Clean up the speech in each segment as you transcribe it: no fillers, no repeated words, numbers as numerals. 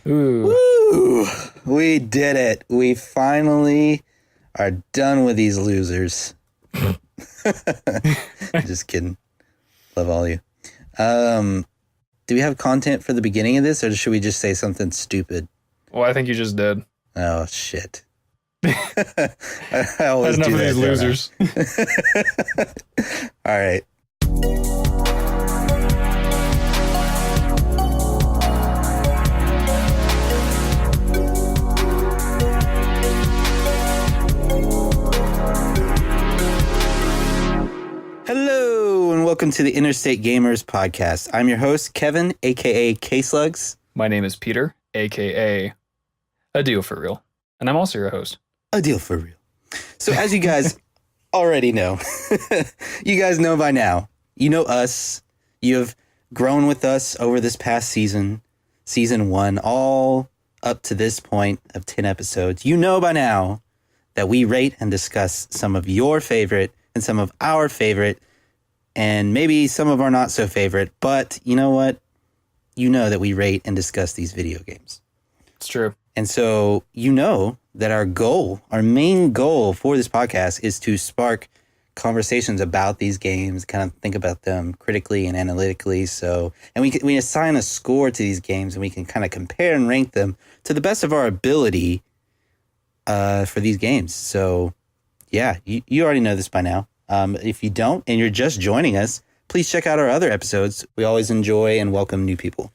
Ooh. Woo! We did it. We finally are done with these losers. Just kidding. Love all of you. Do we have content for the beginning of this, or should we just say something stupid? Well, I think you just did. Oh, shit. I always Had enough do of that, these losers. All right. Hello, and welcome to the Interstate Gamers podcast. I'm your host, Kevin, a.k.a. K-Slugs. My name is Peter, a.k.a. A Deal For Real. And I'm also your host. A deal for real. So as you guys already know, you guys know by now, you know us. You have grown with us over this past season 1, all up to this point of 10 episodes. You know by now that we rate and discuss some of your favorite and some of our favorite and maybe some of our not so favorite. But you know what? You know that we rate and discuss these video games. It's true. And so you know that our main goal for this podcast is to spark conversations about these games, kind of think about them critically and analytically. So, and we assign a score to these games, and we can kind of compare and rank them to the best of our ability for these games. So, yeah, you already know this by now. If you don't, and you're just joining us, please check out our other episodes. We always enjoy and welcome new people.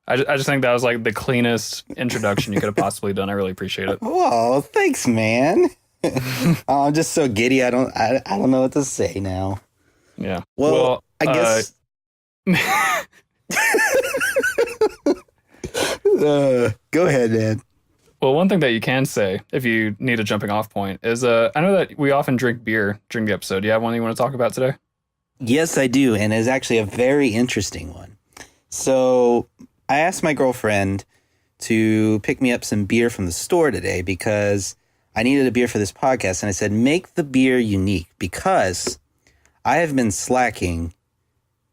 I just think that was like the cleanest introduction you could have possibly done. I really appreciate it. Oh, thanks, man. Oh, I'm just so giddy. I don't know what to say now. Yeah. Well, I guess. Go ahead, man. Well, one thing that you can say if you need a jumping off point is I know that we often drink beer during the episode. Do you have one you want to talk about today? Yes, I do. And it's actually a very interesting one. So I asked my girlfriend to pick me up some beer from the store today because I needed a beer for this podcast. And I said, make the beer unique, because I have been slacking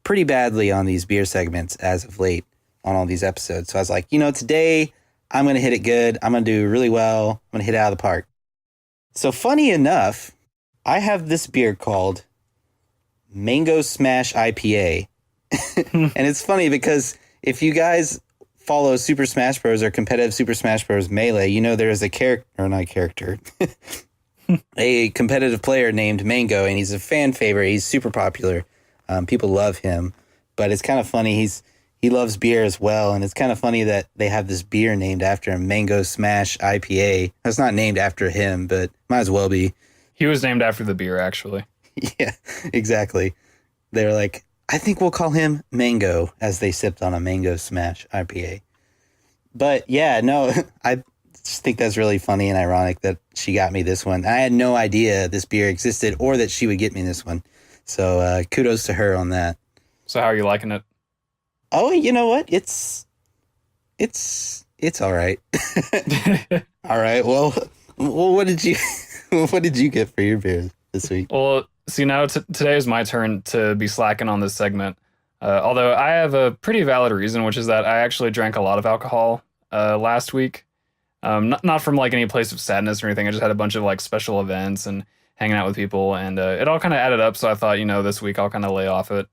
pretty badly on these beer segments as of late on all these episodes. So I was like, today I'm going to hit it good. I'm going to do really well. I'm going to hit it out of the park. So funny enough, I have this beer called Mango Smash IPA. And it's funny because if you guys follow Super Smash Bros. Or competitive Super Smash Bros. Melee, there is a a competitive player named Mango, and he's a fan favorite. He's super popular. People love him, but it's kind of funny. He loves beer as well, and it's kind of funny that they have this beer named after him, Mango Smash IPA. It's not named after him, but might as well be. He was named after the beer, actually. Yeah, exactly. They're like, I think we'll call him Mango, as they sipped on a Mango Smash IPA. But yeah, no, I just think that's really funny and ironic that she got me this one. I had no idea this beer existed or that she would get me this one. So kudos to her on that. So how are you liking it? Oh, you know what? It's all right. All right. Well, what did you get for your beer this week? Well, see, now today is my turn to be slacking on this segment. Although I have a pretty valid reason, which is that I actually drank a lot of alcohol last week. Not from like any place of sadness or anything. I just had a bunch of like special events and hanging out with people, and it all kind of added up. So I thought, this week I'll kind of lay off it.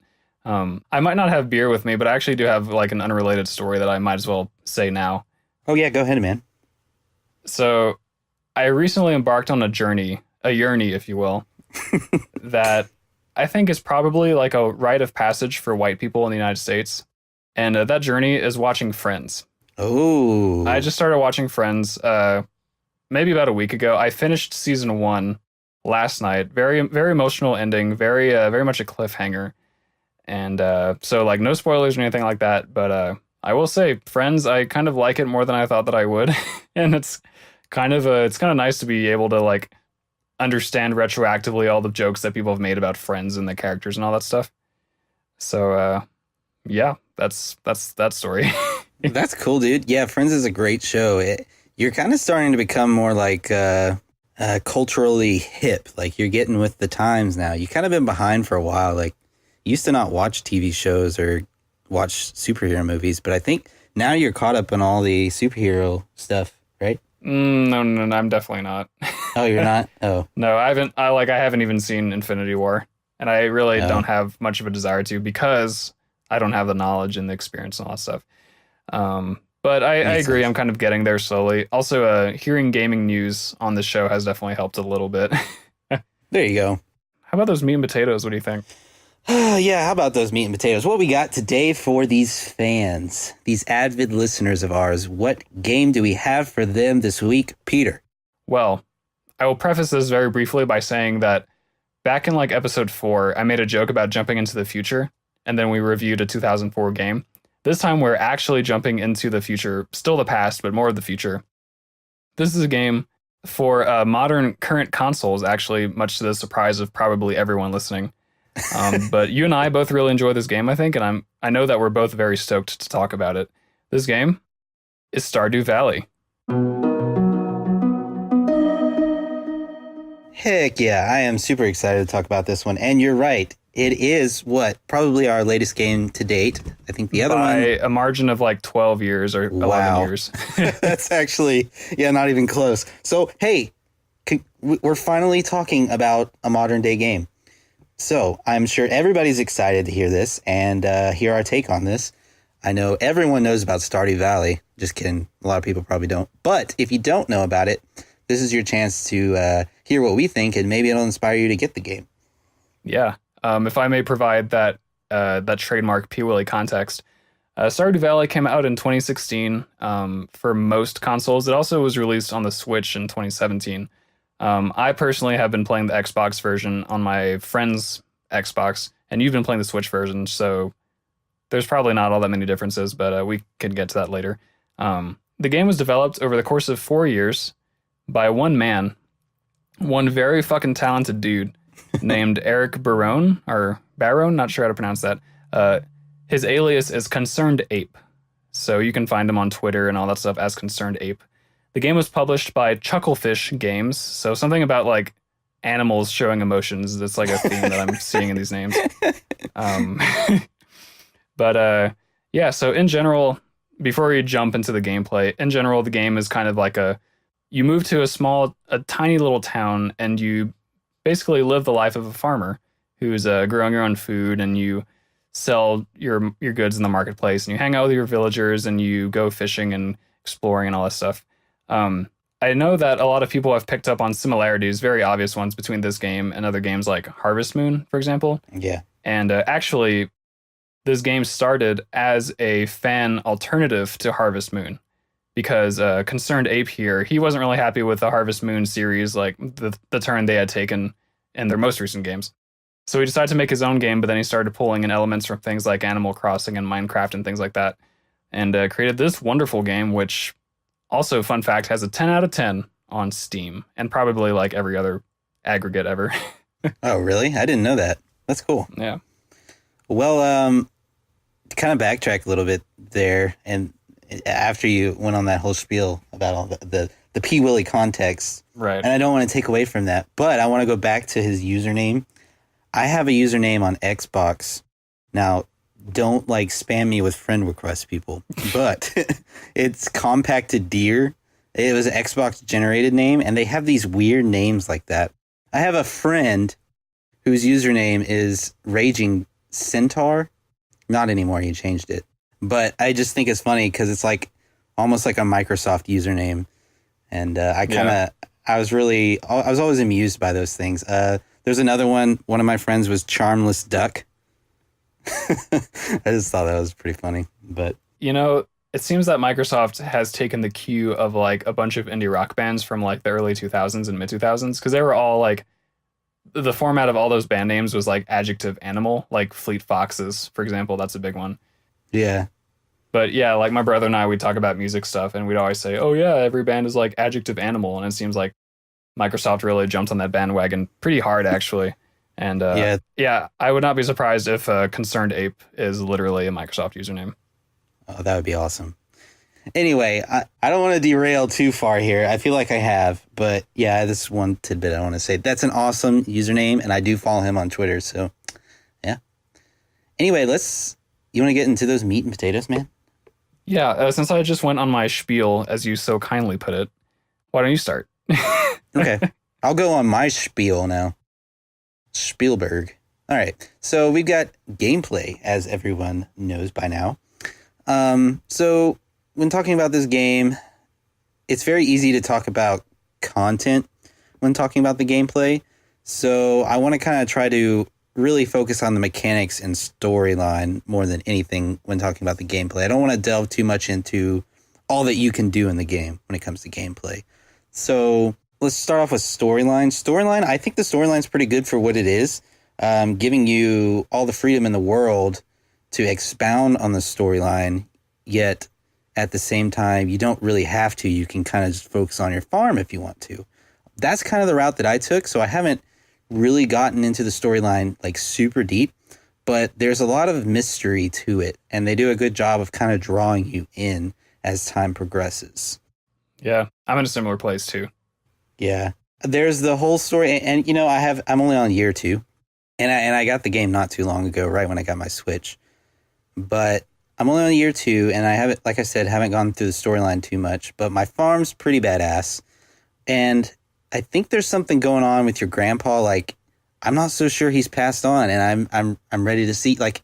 I might not have beer with me, but I actually do have like an unrelated story that I might as well say now. Oh yeah, go ahead, man. So I recently embarked on a journey, if you will, that I think is probably like a rite of passage for white people in the United States. And that journey is watching Friends. Oh. I just started watching Friends maybe about a week ago. I finished season 1 last night. Very, very emotional ending. Very, very much a cliffhanger. And so like no spoilers or anything like that. But I will say Friends, I kind of like it more than I thought that I would. And it's kind of nice to be able to like understand retroactively all the jokes that people have made about Friends and the characters and all that stuff. So yeah, that's that story. That's cool, dude. Yeah, Friends is a great show. You're kind of starting to become more like culturally hip. Like you're getting with the times now. You kind of been behind for a while. Like you used to not watch TV shows or watch superhero movies, but I think Now you're caught up on all the superhero stuff, right? No, I'm definitely not. Oh, you're not? Oh. No, I haven't even seen Infinity War, and I really Oh. don't have much of a desire to because I don't have the knowledge and the experience and all that stuff. But I Makes agree. sense. I'm kind of getting there slowly. Also, hearing gaming news on the show has definitely helped a little bit. There you go. How about those meat and potatoes? What do you think? Yeah, how about those meat and potatoes? What we got today for these fans, these avid listeners of ours? What game do we have for them this week, Peter? Well, I will preface this very briefly by saying that back in like episode 4, I made a joke about jumping into the future, and then we reviewed a 2004 game. This time we're actually jumping into the future, still the past, but more of the future. This is a game for modern current consoles, actually, much to the surprise of probably everyone listening. But you and I both really enjoy this game, I think, and I know that we're both very stoked to talk about it. This game is Stardew Valley. Heck yeah, I am super excited to talk about this one. And you're right. It is probably our latest game to date. I think the other By one, a margin of like 12 years or 11 years. That's actually, not even close. So, hey, we're finally talking about a modern day game. So I'm sure everybody's excited to hear this and hear our take on this. I know everyone knows about Stardew Valley. Just kidding. A lot of people probably don't. But if you don't know about it, this is your chance to hear what we think, and maybe it'll inspire you to get the game. Yeah. If I may provide that trademark P. Willie context, Stardew Valley came out in 2016 for most consoles. It also was released on the Switch in 2017. I personally have been playing the Xbox version on my friend's Xbox, and you've been playing the Switch version, so there's probably not all that many differences, but we can get to that later. The game was developed over the course of 4 years by one man, one very fucking talented dude named Eric Barone, not sure how to pronounce that. His alias is Concerned Ape, so you can find him on Twitter and all that stuff as Concerned Ape. The game was published by Chucklefish Games, so something about like animals showing emotions. That's like a theme that I'm seeing in these names. Yeah, so in general, before you jump into the gameplay, in general, the game is kind of like you move to a tiny little town, and you basically live the life of a farmer who's growing your own food, and you sell your goods in the marketplace, and you hang out with your villagers, and you go fishing and exploring and all that stuff. I know that a lot of people have picked up on similarities, very obvious ones, between this game and other games like Harvest Moon, for example. Yeah. And actually, this game started as a fan alternative to Harvest Moon, because Concerned Ape here, he wasn't really happy with the Harvest Moon series, like the turn they had taken in their most recent games. So he decided to make his own game, but then he started pulling in elements from things like Animal Crossing and Minecraft and things like that, and created this wonderful game, which also, fun fact, has a 10 out of 10 on Steam, and probably like every other aggregate ever. Oh, really? I didn't know that. That's cool. Yeah. Well, kind of backtrack a little bit there, and after you went on that whole spiel about all the P. Willie context, Right. and I don't want to take away from that, but I want to go back to his username. I have a username on Xbox. Now, don't like spam me with friend requests, people, but it's Compacted Deer. It was an Xbox generated name, and they have these weird names like that. I have a friend whose username is Raging Centaur. Not anymore. He changed it. But I just think it's funny because it's like almost like a Microsoft username. And I was always amused by those things. There's another one. One of my friends was Charmless Duck. I just thought that was pretty funny. But it seems that Microsoft has taken the cue of like a bunch of indie rock bands from like the early 2000s and mid 2000s, because they were all like, the format of all those band names was like adjective animal, like Fleet Foxes, for example. That's a big one. Yeah. But yeah, like my brother and I, we'd talk about music stuff, and we'd always say, oh yeah, every band is like adjective animal. And it seems like Microsoft really jumped on that bandwagon pretty hard, actually. And yeah, I would not be surprised if Concerned Ape is literally a Microsoft username. Oh, that would be awesome. Anyway, I don't want to derail too far here. I feel like I have, but yeah, this is one tidbit I want to say. That's an awesome username, and I do follow him on Twitter, so yeah. Anyway, you want to get into those meat and potatoes, man? Yeah, since I just went on my spiel, as you so kindly put it, why don't you start? Okay. I'll go on my spiel now. Spielberg. All right. So we've got gameplay, as everyone knows by now. So when talking about this game, it's very easy to talk about content when talking about the gameplay. So I want to kind of try to really focus on the mechanics and storyline more than anything when talking about the gameplay. I don't want to delve too much into all that you can do in the game when it comes to gameplay. So let's start off with storyline. Storyline, I think the storyline's pretty good for what it is, giving you all the freedom in the world to expound on the storyline, yet at the same time, you don't really have to. You can kind of just focus on your farm if you want to. That's kind of the route that I took, so I haven't really gotten into the storyline like super deep, but there's a lot of mystery to it, and they do a good job of kind of drawing you in as time progresses. Yeah, I'm in a similar place too. Yeah. There's the whole story, and you know, I'm only on year 2, and I got the game not too long ago, right when I got my Switch. But I'm only on year 2, and I haven't, like I said, haven't gone through the storyline too much, but my farm's pretty badass. And I think there's something going on with your grandpa. Like, I'm not so sure he's passed on, and I'm ready to see. Like,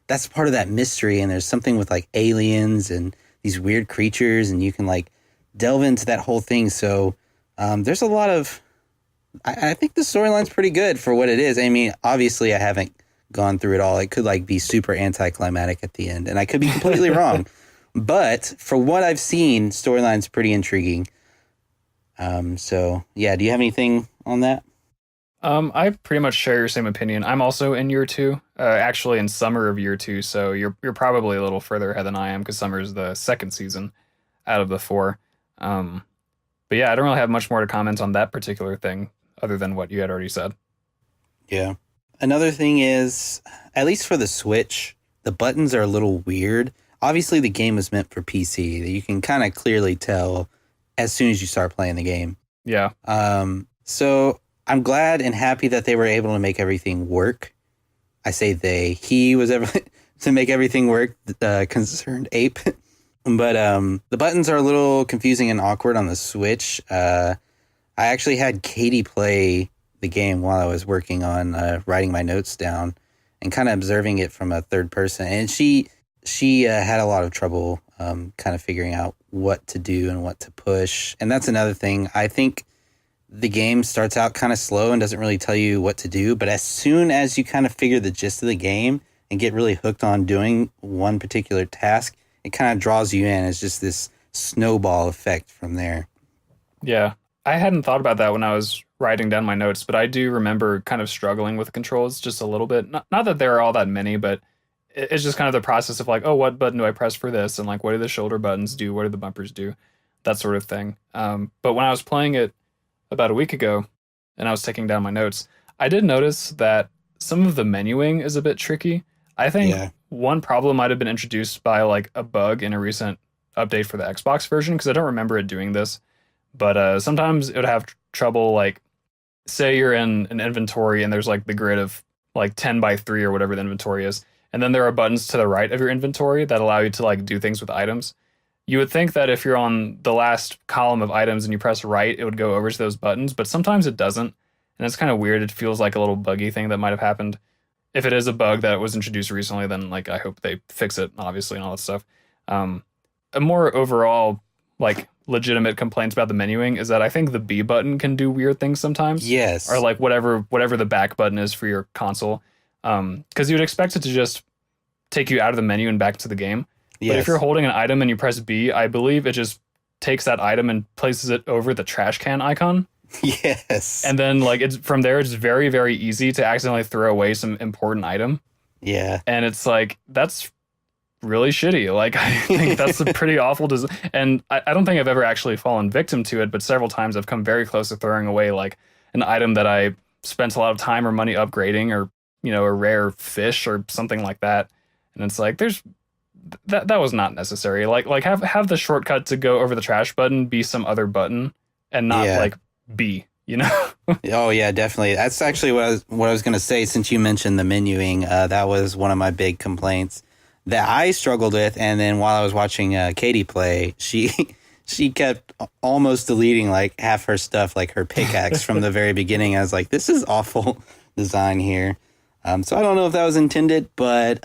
that's part of that mystery. And there's something with like aliens and these weird creatures, and you can like delve into that whole thing. So there's a lot of. I think the storyline's pretty good for what it is. I mean, obviously, I haven't gone through it all. It could like be super anticlimactic at the end, and I could be completely wrong. But for what I've seen, storyline's pretty intriguing. So yeah, do you have anything on that? I pretty much share your same opinion. I'm also in year 2, actually in summer of year 2, so you're probably a little further ahead than I am because summer is the second season out of the 4. Um, but yeah, I don't really have much more to comment on that particular thing other than what you had already said. Yeah. Another thing is, at least for the Switch, the buttons are a little weird. Obviously, the game was meant for PC. You can kind of clearly tell as soon as you start playing the game. Yeah. So I'm glad and happy that they were able to make everything work. I say he was able to make everything work, concerned Ape. But the buttons are a little confusing and awkward on the Switch. I actually had Katie play the game while I was working on writing my notes down and kind of observing it from a third person. And she had a lot of trouble kind of figuring out what to do and what to push. And that's another thing. I think the game starts out kind of slow and doesn't really tell you what to do. But as soon as you kind of figure the gist of the game and get really hooked on doing one particular task, it kind of draws you in. It's just this snowball effect from there. Yeah. I hadn't thought about that when I was writing down my notes, but I do remember kind of struggling with the controls just a little bit. Not that there are all that many, but it's just kind of the process of like, oh, what button do I press for this? And like, what do the shoulder buttons do? What do the bumpers do? That sort of thing. But when I was playing it about a week ago and I was taking down my notes, I did notice that some of the menuing is a bit tricky. I think one problem might have been introduced by like a bug in a recent update for the Xbox version, because I don't remember it doing this. But sometimes it would have trouble, like, say you're in an inventory and there's like the grid of like 10 by 3 or whatever the inventory is. And then there are buttons to the right of your inventory that allow you to like do things with items. You would think that if you're on the last column of items and you press right, it would go over to those buttons, but sometimes it doesn't. And it's kind of weird. It feels like a little buggy thing that might have happened. If it is a bug that was introduced recently, then like I hope they fix it, obviously, and all that stuff. A more overall, like, legitimate complaints about the menuing is that I think the B button can do weird things sometimes. Yes. Or like whatever the back button is for your console. Because you'd expect it to just take you out of the menu and back to the game. Yes. But if you're holding an item and you press B, I believe it just takes that item and places it over the trash can icon. Yes. And then like it's from there, it's very, very easy to accidentally throw away some important item. Yeah. And it's like, that's really shitty. Like, I think that's a pretty awful design. And I don't think I've ever actually fallen victim to it, but several times I've come very close to throwing away like an item that I spent a lot of time or money upgrading, or, you know, a rare fish or something like that. And it's like, that was not necessary. Like have the shortcut to go over the trash button be some other button and not like B, you know? Oh yeah, definitely. That's actually what I was going to say. Since you mentioned the menuing, that was one of my big complaints. that I struggled with. And then while I was watching Katie play, she kept almost deleting like half her stuff, like her pickaxe from the very beginning. I was like, this is awful design here. So I don't know if that was intended, but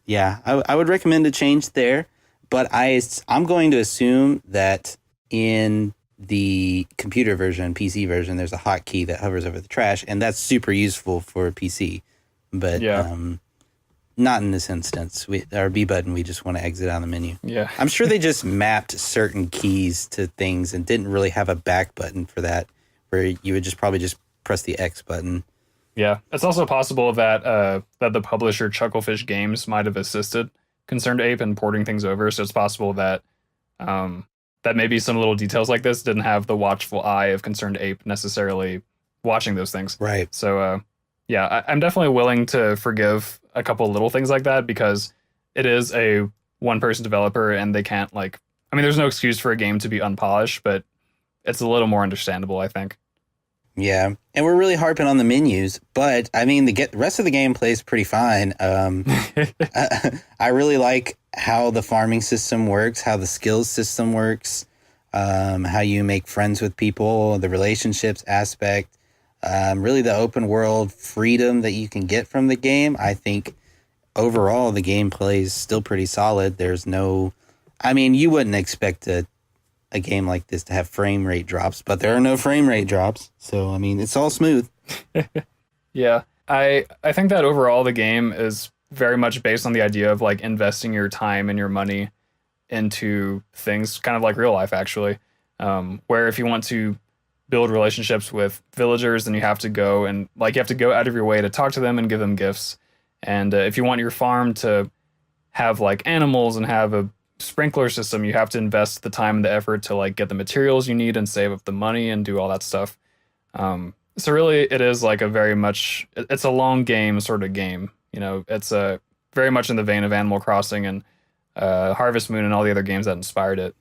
yeah, I would recommend a change there. But I'm going to assume that in the computer version, PC version, there's a hotkey that hovers over the trash, and that's super useful for PC. But not in this instance. Our B button, we just want to exit out of the menu. Yeah. I'm sure they just mapped certain keys to things and didn't really have a back button for that, where you would just probably just press the X button. Yeah, it's also possible that that the publisher Chucklefish Games might have assisted Concerned Ape in porting things over. So it's possible that that maybe some little details like this didn't have the watchful eye of Concerned Ape necessarily watching those things. Right. So yeah, I'm definitely willing to forgive a couple little things like that because it is a one-person developer and they can't like. I mean, there's no excuse for a game to be unpolished, but it's a little more understandable, I think. Yeah, and we're really harping on the menus, but I mean, the rest of the game plays pretty fine. I really like how the farming system works, how the skills system works, how you make friends with people, the relationships aspect, really the open world freedom that you can get from the game. I think overall the game plays still pretty solid. There's no, I mean, you wouldn't expect a game like this to have frame rate drops, but there are no frame rate drops. So, I mean, it's all smooth. Yeah. I think that overall the game is very much based on the idea of like investing your time and your money into things kind of like real life, actually. Where if you want to build relationships with villagers, then you have to go and like you have to go out of your way to talk to them and give them gifts. And if you want your farm to have like animals and have a sprinkler system, you have to invest the time and the effort to like get the materials you need and save up the money and do all that stuff. So really it is like it's a long game sort of game. You know, it's very much in the vein of Animal Crossing and Harvest Moon and all the other games that inspired it.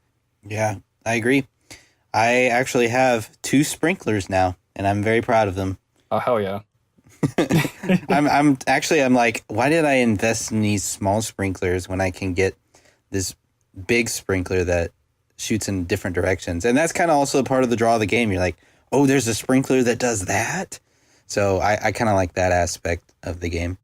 Yeah, I agree. I actually have 2 sprinklers now, and I'm very proud of them. Oh, hell yeah. I'm like, why did I invest in these small sprinklers when I can get this big sprinkler that shoots in different directions? And that's kind of also part of the draw of the game. You're like, oh, there's a sprinkler that does that. So I kind of like that aspect of the game.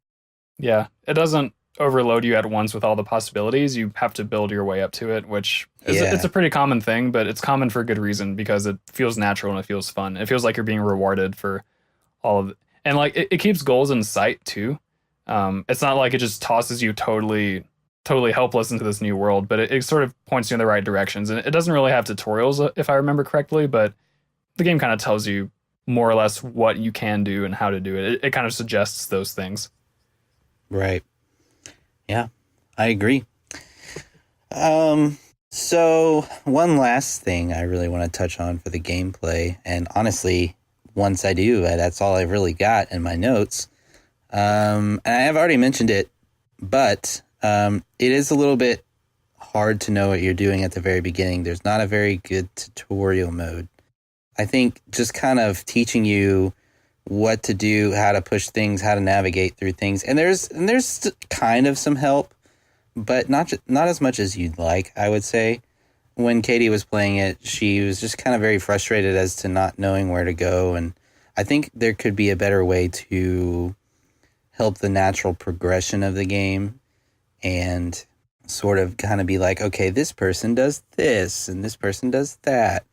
Yeah, it doesn't overload you at once with all the possibilities. You have to build your way up to it, which is it's a pretty common thing, but it's common for good reason because it feels natural and it feels fun. It feels like you're being rewarded for all of it. And like it keeps goals in sight too. It's not like it just tosses you totally helpless into this new world, but it sort of points you in the right directions. And it doesn't really have tutorials, if I remember correctly, but the game kind of tells you more or less what you can do and how to do it. It kind of suggests those things. Right. Yeah, I agree. So one last thing I really want to touch on for the gameplay, and honestly, once I do, that's all I've really got in my notes. And I have already mentioned it, but it is a little bit hard to know what you're doing at the very beginning. There's not a very good tutorial mode. I think just kind of teaching you what to do, how to push things, how to navigate through things. And there's kind of some help, but not as much as you'd like, I would say. When Katie was playing it, she was just kind of very frustrated as to not knowing where to go. And I think there could be a better way to help the natural progression of the game and sort of kind of be like, okay, this person does this and this person does that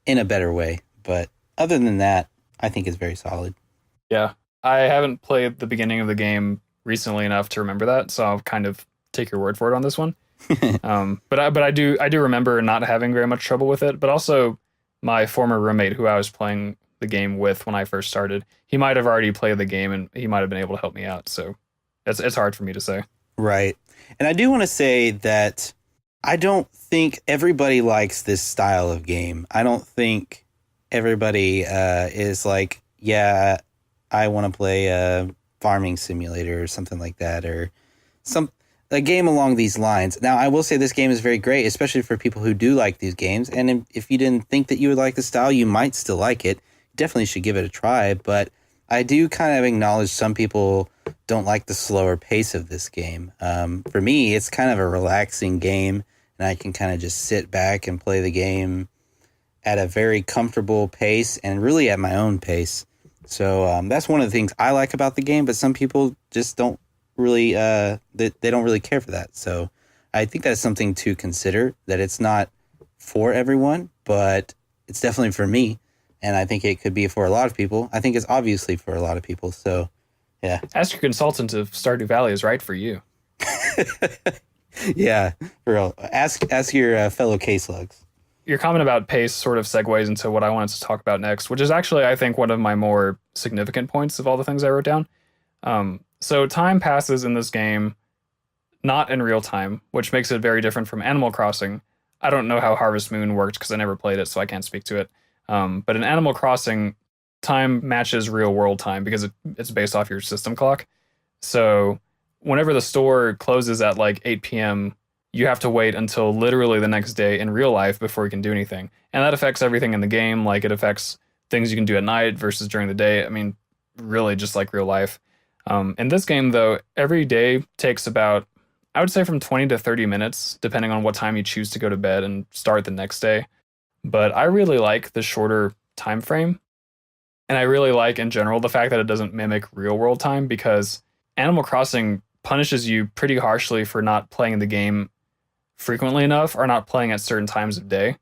in a better way. But other than that, I think it's very solid. Yeah, I haven't played the beginning of the game recently enough to remember that, so I'll kind of take your word for it on this one. But I do remember not having very much trouble with it. But also, my former roommate, who I was playing the game with when I first started, he might have already played the game and he might have been able to help me out. So it's hard for me to say. Right, and I do want to say that I don't think everybody likes this style of game. I don't think everybody is like, yeah, I want to play a farming simulator or something like that, or a game along these lines. Now, I will say this game is very great, especially for people who do like these games. And if you didn't think that you would like the style, you might still like it. Definitely should give it a try. But I do kind of acknowledge some people don't like the slower pace of this game. For me, it's kind of a relaxing game, and I can kind of just sit back and play the game at a very comfortable pace and really at my own pace. So that's one of the things I like about the game, but some people just don't really, they don't really care for that. So I think that's something to consider, that it's not for everyone, but it's definitely for me. And I think it could be for a lot of people. I think it's obviously for a lot of people. So, yeah. Ask your consultant if Stardew Valley is right for you. Yeah, for real. Ask your fellow K-Slugs. Your comment about pace sort of segues into what I wanted to talk about next, which is actually, I think, one of my more significant points of all the things I wrote down. So time passes in this game not in real time, which makes it very different from Animal Crossing. I don't know how Harvest Moon worked because I never played it, so I can't speak to it. But in Animal Crossing, time matches real world time because it's based off your system clock. So whenever the store closes at like 8 p.m., you have to wait until literally the next day in real life before you can do anything. And that affects everything in the game. Like, it affects things you can do at night versus during the day. I mean, really just like real life. In this game, though, every day takes about, I would say, from 20 to 30 minutes, depending on what time you choose to go to bed and start the next day. But I really like the shorter time frame. And I really like, in general, the fact that it doesn't mimic real world time, because Animal Crossing punishes you pretty harshly for not playing the game frequently enough or not playing at certain times of day.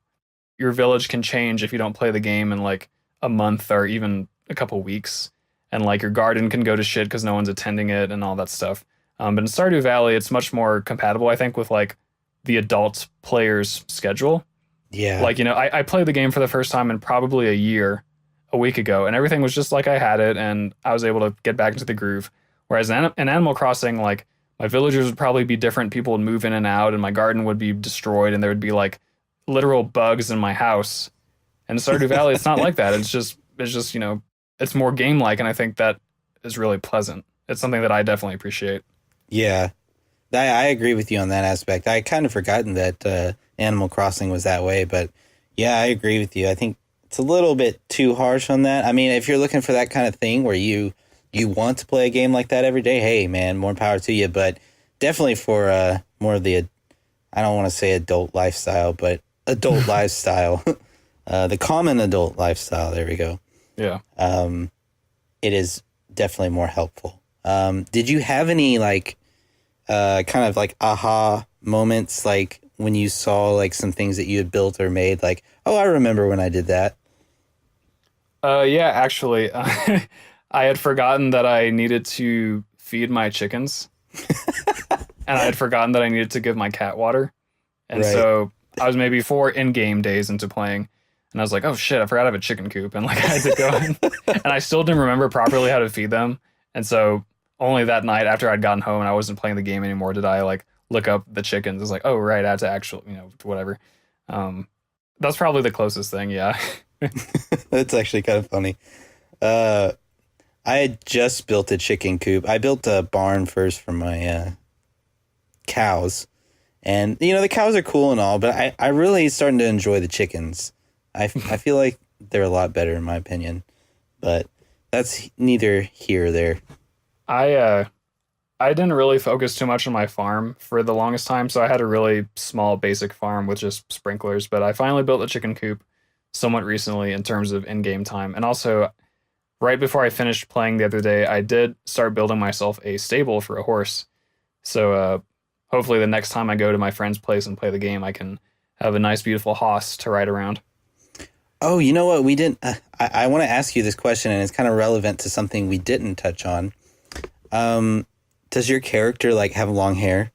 Your village can change if you don't play the game in like a month or even a couple weeks. And like your garden can go to shit because no one's attending it and all that stuff. But in Stardew Valley, it's much more compatible, I think, with like the adult player's schedule. Yeah. Like, you know, I played the game for the first time in probably a week ago, and everything was just like I had it, and I was able to get back into the groove. Whereas in Animal Crossing, like, my villagers would probably be different, people would move in and out, and my garden would be destroyed, and there would be like literal bugs in my house. And Stardew Valley, it's not like that. It's just, you know, it's more game-like, and I think that is really pleasant. It's something that I definitely appreciate. Yeah, I agree with you on that aspect. I kind of forgotten that Animal Crossing was that way, but yeah, I agree with you. I think it's a little bit too harsh on that. I mean, if you're looking for that kind of thing where you want to play a game like that every day, hey, man, more power to you. But definitely for more of the, I don't want to say adult lifestyle, but adult lifestyle, the common adult lifestyle. There we go. Yeah. It is definitely more helpful. Did you have any like kind of like aha moments, like when you saw like some things that you had built or made, like, oh, I remember when I did that? Yeah, actually, I had forgotten that I needed to feed my chickens, and I had forgotten that I needed to give my cat water. And Right. so I was maybe 4 in-game days into playing, and I was like, oh shit, I forgot I have a chicken coop, and like I had to go and I still didn't remember properly how to feed them. And so only that night after I'd gotten home and I wasn't playing the game anymore did I like look up the chickens. It's like, oh right, I had to actually, you know, whatever. That's probably the closest thing, yeah. That's actually kind of funny. I had just built a chicken coop. I built a barn first for my cows. And, you know, the cows are cool and all, but I really starting to enjoy the chickens. I feel like they're a lot better in my opinion. But that's neither here or there. I didn't really focus too much on my farm for the longest time, so I had a really small basic farm with just sprinklers, but I finally built a chicken coop somewhat recently in terms of in-game time. And also, right before I finished playing the other day, I did start building myself a stable for a horse. So hopefully the next time I go to my friend's place and play the game, I can have a nice, beautiful hoss to ride around. Oh, you know what? We didn't. I want to ask you this question, and it's kind of relevant to something we didn't touch on. Does your character like have long hair?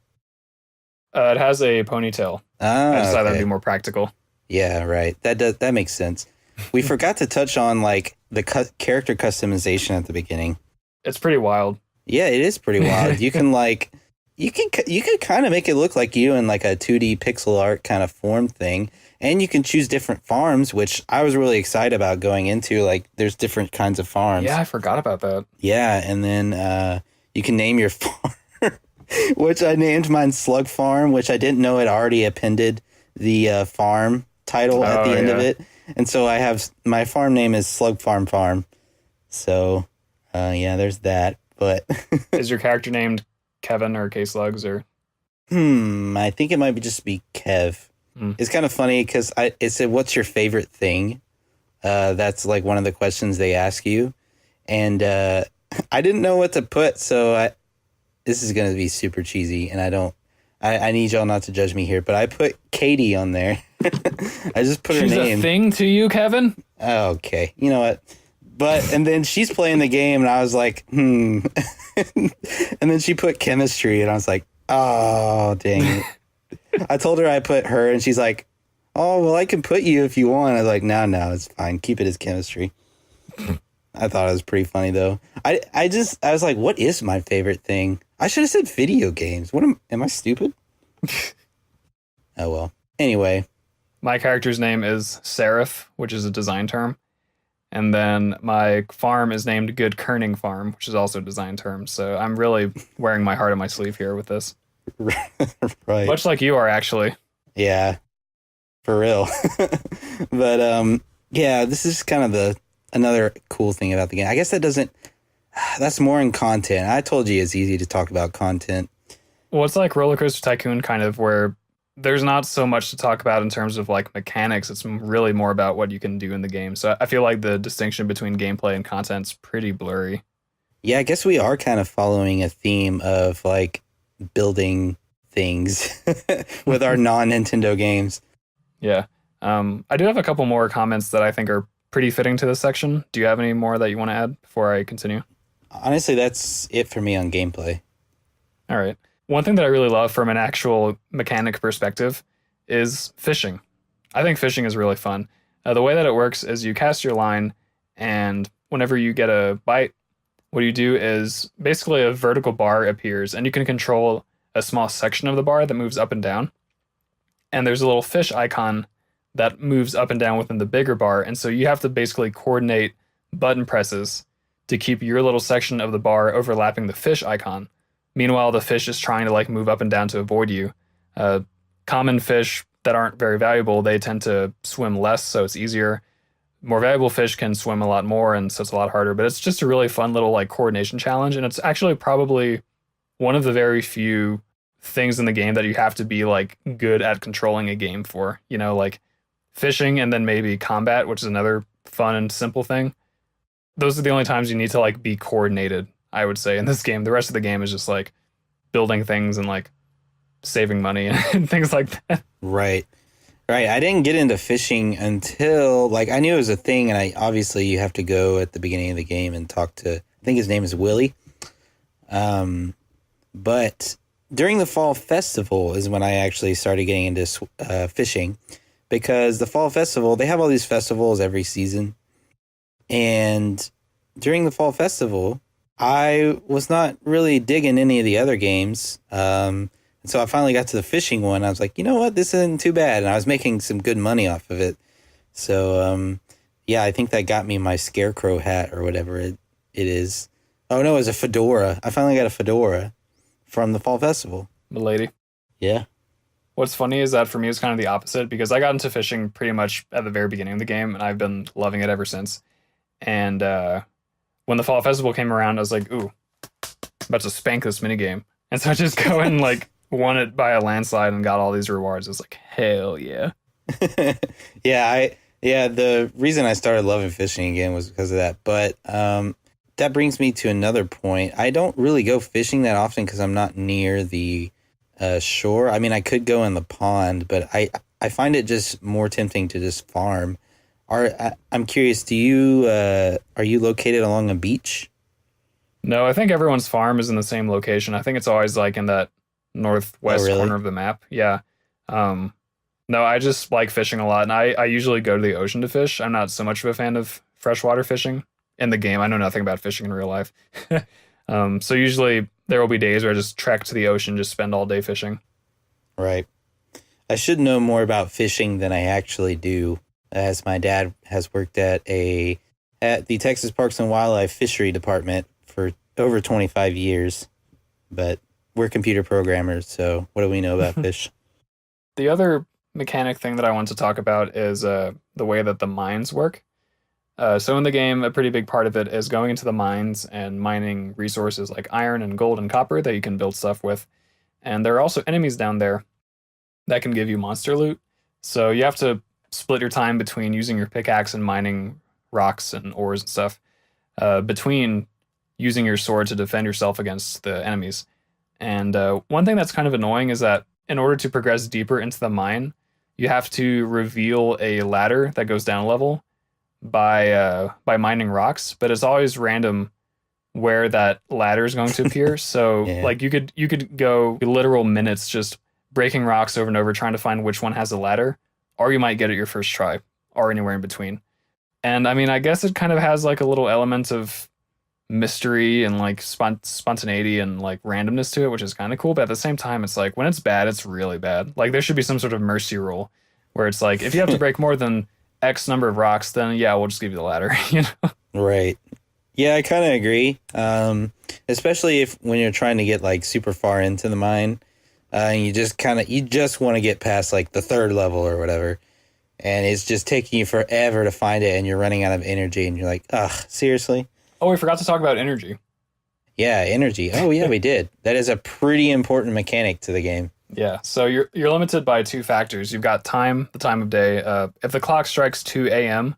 It has a ponytail. Ah, I decided okay. that'd be more practical. Yeah, right. That makes sense. We forgot to touch on like the character customization at the beginning. It's pretty wild. Yeah, it is pretty wild. You can like you can kind of make it look like you in like a 2D pixel art kind of form thing. And you can choose different farms, which I was really excited about going into. Like, there's different kinds of farms. Yeah, I forgot about that. Yeah, and then you can name your farm, which I named mine Slug Farm, which I didn't know it already appended the farm title at the end of it. And so I have, my farm name is Slug Farm Farm. So, yeah, there's that. But Is your character named Kevin or K-Slugs or? I think it might just be Kev. It's kind of funny because it said, "What's your favorite thing?" That's like one of the questions they ask you, and I didn't know what to put, so this is going to be super cheesy, and I need y'all not to judge me here, but I put Katie on there. I just put her name. She's a thing to you, Kevin? Okay, you know what? And then she's playing the game, and I was like, And then she put chemistry, and I was like, oh, dang it. I told her I put her, and she's like, oh, well, I can put you if you want. I was like, no, it's fine. Keep it as chemistry. I thought it was pretty funny, though. I was like, what is my favorite thing? I should have said video games. Am I stupid? Oh, well. Anyway. My character's name is Seraph, which is a design term. And then my farm is named Good Kerning Farm, which is also a design term. So I'm really wearing my heart on my sleeve here with this. Right. Much like you are, actually. Yeah. For real. But, yeah, this is kind of another cool thing about the game. I guess that's more in content. I told you it's easy to talk about content. Well, it's like Roller Coaster Tycoon, kind of, where there's not so much to talk about in terms of like mechanics. It's really more about what you can do in the game. So I feel like the distinction between gameplay and content's pretty blurry. Yeah, I guess we are kind of following a theme of like building things with our non-Nintendo games. Yeah. I do have a couple more comments that I think are pretty fitting to this section. Do you have any more that you want to add before I continue? Honestly, that's it for me on gameplay. All right. One thing that I really love from an actual mechanic perspective is fishing. I think fishing is really fun. The way that it works is you cast your line, and whenever you get a bite, what you do is basically a vertical bar appears, and you can control a small section of the bar that moves up and down. And there's a little fish icon that moves up and down within the bigger bar, and so you have to basically coordinate button presses to keep your little section of the bar overlapping the fish icon. Meanwhile, the fish is trying to like move up and down to avoid you. Common fish that aren't very valuable, they tend to swim less, so it's easier. More valuable fish can swim a lot more, and so it's a lot harder. But it's just a really fun little like coordination challenge, and it's actually probably one of the very few things in the game that you have to be like good at controlling a game for. You know, like fishing and then maybe combat, which is another fun and simple thing. Those are the only times you need to like be coordinated, I would say, in this game. The rest of the game is just like building things and like saving money and things like that. Right. I didn't get into fishing until like I knew it was a thing, and obviously you have to go at the beginning of the game and talk to, I think his name is Willie. But during the fall festival is when I actually started getting into fishing, because the fall festival, they have all these festivals every season. And during the fall festival, I was not really digging any of the other games. And so I finally got to the fishing one. I was like, you know what? This isn't too bad. And I was making some good money off of it. So, yeah, I think that got me my scarecrow hat or whatever it is. Oh, no, it was a fedora. I finally got a fedora from the fall festival. Milady. Yeah. What's funny is that for me it's kind of the opposite, because I got into fishing pretty much at the very beginning of the game, and I've been loving it ever since. And when the fall festival came around, I was like, ooh, I'm about to spank this minigame. And so I just go and like won it by a landslide and got all these rewards. I was like, hell yeah. Yeah, the reason I started loving fishing again was because of that. But that brings me to another point. I don't really go fishing that often because I'm not near the shore. I mean, I could go in the pond, but I find it just more tempting to just farm. I'm curious, are you located along a beach? No, I think everyone's farm is in the same location. I think it's always like in that northwest corner of the map. Yeah. No, I just like fishing a lot, and I usually go to the ocean to fish. I'm not so much of a fan of freshwater fishing in the game. I know nothing about fishing in real life. So usually there will be days where I just trek to the ocean, just spend all day fishing. Right. I should know more about fishing than I actually do, as my dad has worked at the Texas Parks and Wildlife Fishery Department for over 25 years. But we're computer programmers, so what do we know about fish? The other mechanic thing that I want to talk about is the way that the mines work. So in the game, a pretty big part of it is going into the mines and mining resources like iron and gold and copper that you can build stuff with. And there are also enemies down there that can give you monster loot. So you have to split your time between using your pickaxe and mining rocks and ores and stuff, between using your sword to defend yourself against the enemies. And one thing that's kind of annoying is that in order to progress deeper into the mine, you have to reveal a ladder that goes down a level by mining rocks, but it's always random where that ladder is going to appear. So Yeah. like you could go literal minutes just breaking rocks over and over trying to find which one has a ladder, or you might get it your first try, or anywhere in between. And I mean, I guess it kind of has like a little element of mystery and like spontaneity and like randomness to it, which is kind of cool. But at the same time, it's like when it's bad, it's really bad. Like there should be some sort of mercy rule where it's like if you have to break more than X number of rocks, then yeah, we'll just give you the ladder. You know? Right. Yeah, I kind of agree. Especially if when you're trying to get like super far into the mine, and you just want to get past like the third level or whatever, and it's just taking you forever to find it, and you're running out of energy, and you're like, ugh, seriously? Oh, we forgot to talk about energy. Yeah, energy. Oh yeah, we did. That is a pretty important mechanic to the game. Yeah, so you're limited by two factors. You've got time, the time of day. If the clock strikes 2 a.m.,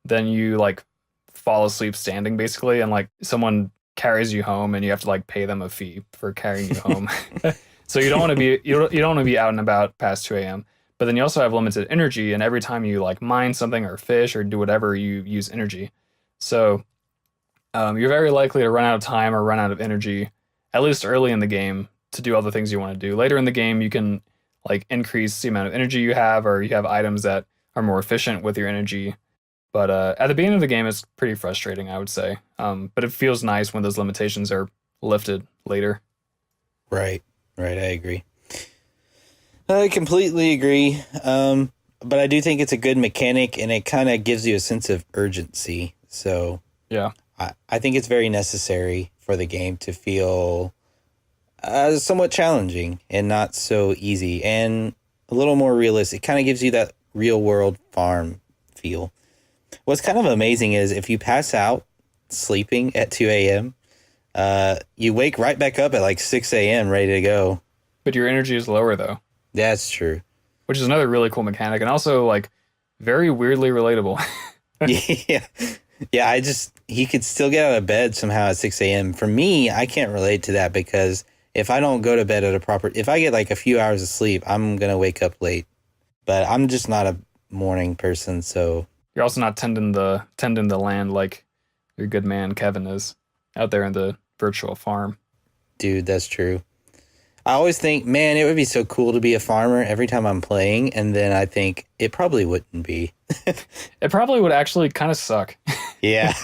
then you like fall asleep standing basically, and like someone carries you home, and you have to like pay them a fee for carrying you home. So you don't want to be you don't want to be out and about past 2 a.m. But then you also have limited energy, and every time you like mine something or fish or do whatever, you use energy. So you're very likely to run out of time or run out of energy, at least early in the game, to do all the things you want to do. Later in the game, you can like increase the amount of energy you have, or you have items that are more efficient with your energy. But at the beginning of the game, it's pretty frustrating, I would say. But it feels nice when those limitations are lifted later. Right. Right. I agree. I completely agree. But I do think it's a good mechanic, and it kind of gives you a sense of urgency. So Yeah. I think it's very necessary for the game to feel somewhat challenging and not so easy and a little more realistic. It kind of gives you that real world farm feel. What's kind of amazing is if you pass out sleeping at 2 a.m., you wake right back up at like 6 a.m. ready to go. But your energy is lower though, That's true. which is another really cool mechanic, and also like very weirdly relatable. Yeah. Yeah, he could still get out of bed somehow at 6 a.m. For me, I can't relate to that because if I don't go to bed if I get like a few hours of sleep, I'm going to wake up late. But I'm just not a morning person, so. You're also not tending the land like your good man Kevin is out there in the virtual farm. Dude, that's true. I always think, man, it would be so cool to be a farmer every time I'm playing, and then I think it probably wouldn't be. It probably would actually kind of suck. Yeah.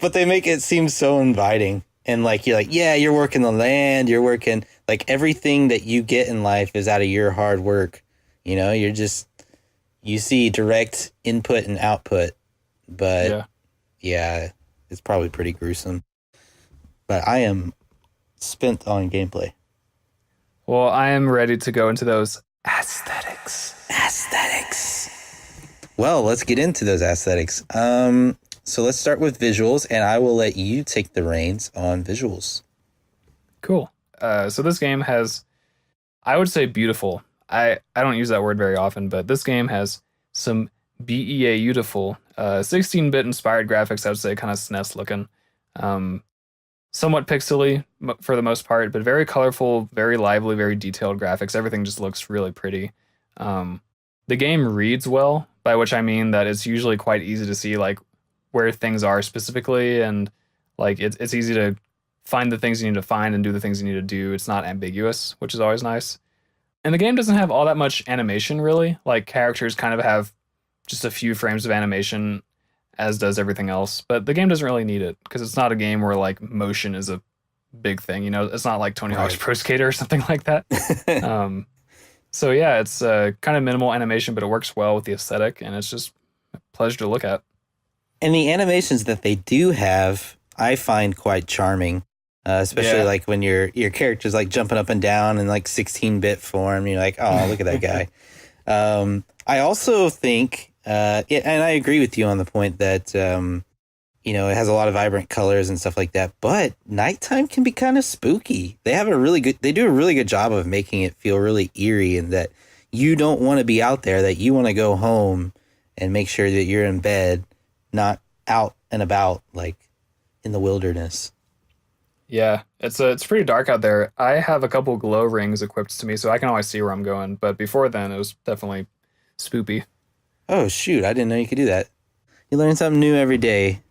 But they make it seem so inviting. And like you're like, yeah, you're working the land, you're working like everything that you get in life is out of your hard work. You know, you see direct input and output. But yeah, it's probably pretty gruesome. But I am spent on gameplay. Well, I am ready to go into those aesthetics. Well, let's get into those aesthetics. So let's start with visuals, and I will let you take the reins on visuals. Cool. So this game has, I would say, beautiful. I don't use that word very often, but this game has some beautiful 16-bit inspired graphics. I would say kind of SNES looking. Somewhat pixely for the most part, but very colorful, very lively, very detailed graphics. Everything just looks really pretty. The game reads well, by which I mean that it's usually quite easy to see like where things are specifically, and like it's easy to find the things you need to find and do the things you need to do. It's not ambiguous, which is always nice. And the game doesn't have all that much animation really. Like characters kind of have just a few frames of animation, as does everything else. But the game doesn't really need it because it's not a game where like motion is a big thing. You know, it's not like Tony Hawk's Pro Skater or something like that. So yeah, it's kind of minimal animation, but it works well with the aesthetic, and it's just a pleasure to look at. And the animations that they do have, I find quite charming. Especially like when your character's like jumping up and down in like 16-bit form. You're like, oh, look at that guy. I also think Yeah, and I agree with you on the point that it has a lot of vibrant colors and stuff like that. But nighttime can be kind of spooky. They do a really good job of making it feel really eerie, and that you don't want to be out there, that you want to go home and make sure that you're in bed, not out and about like in the wilderness. Yeah, it's pretty dark out there. I have a couple glow rings equipped to me, so I can always see where I'm going. But before then, it was definitely spoopy. Oh shoot, I didn't know you could do that. You learn something new every day.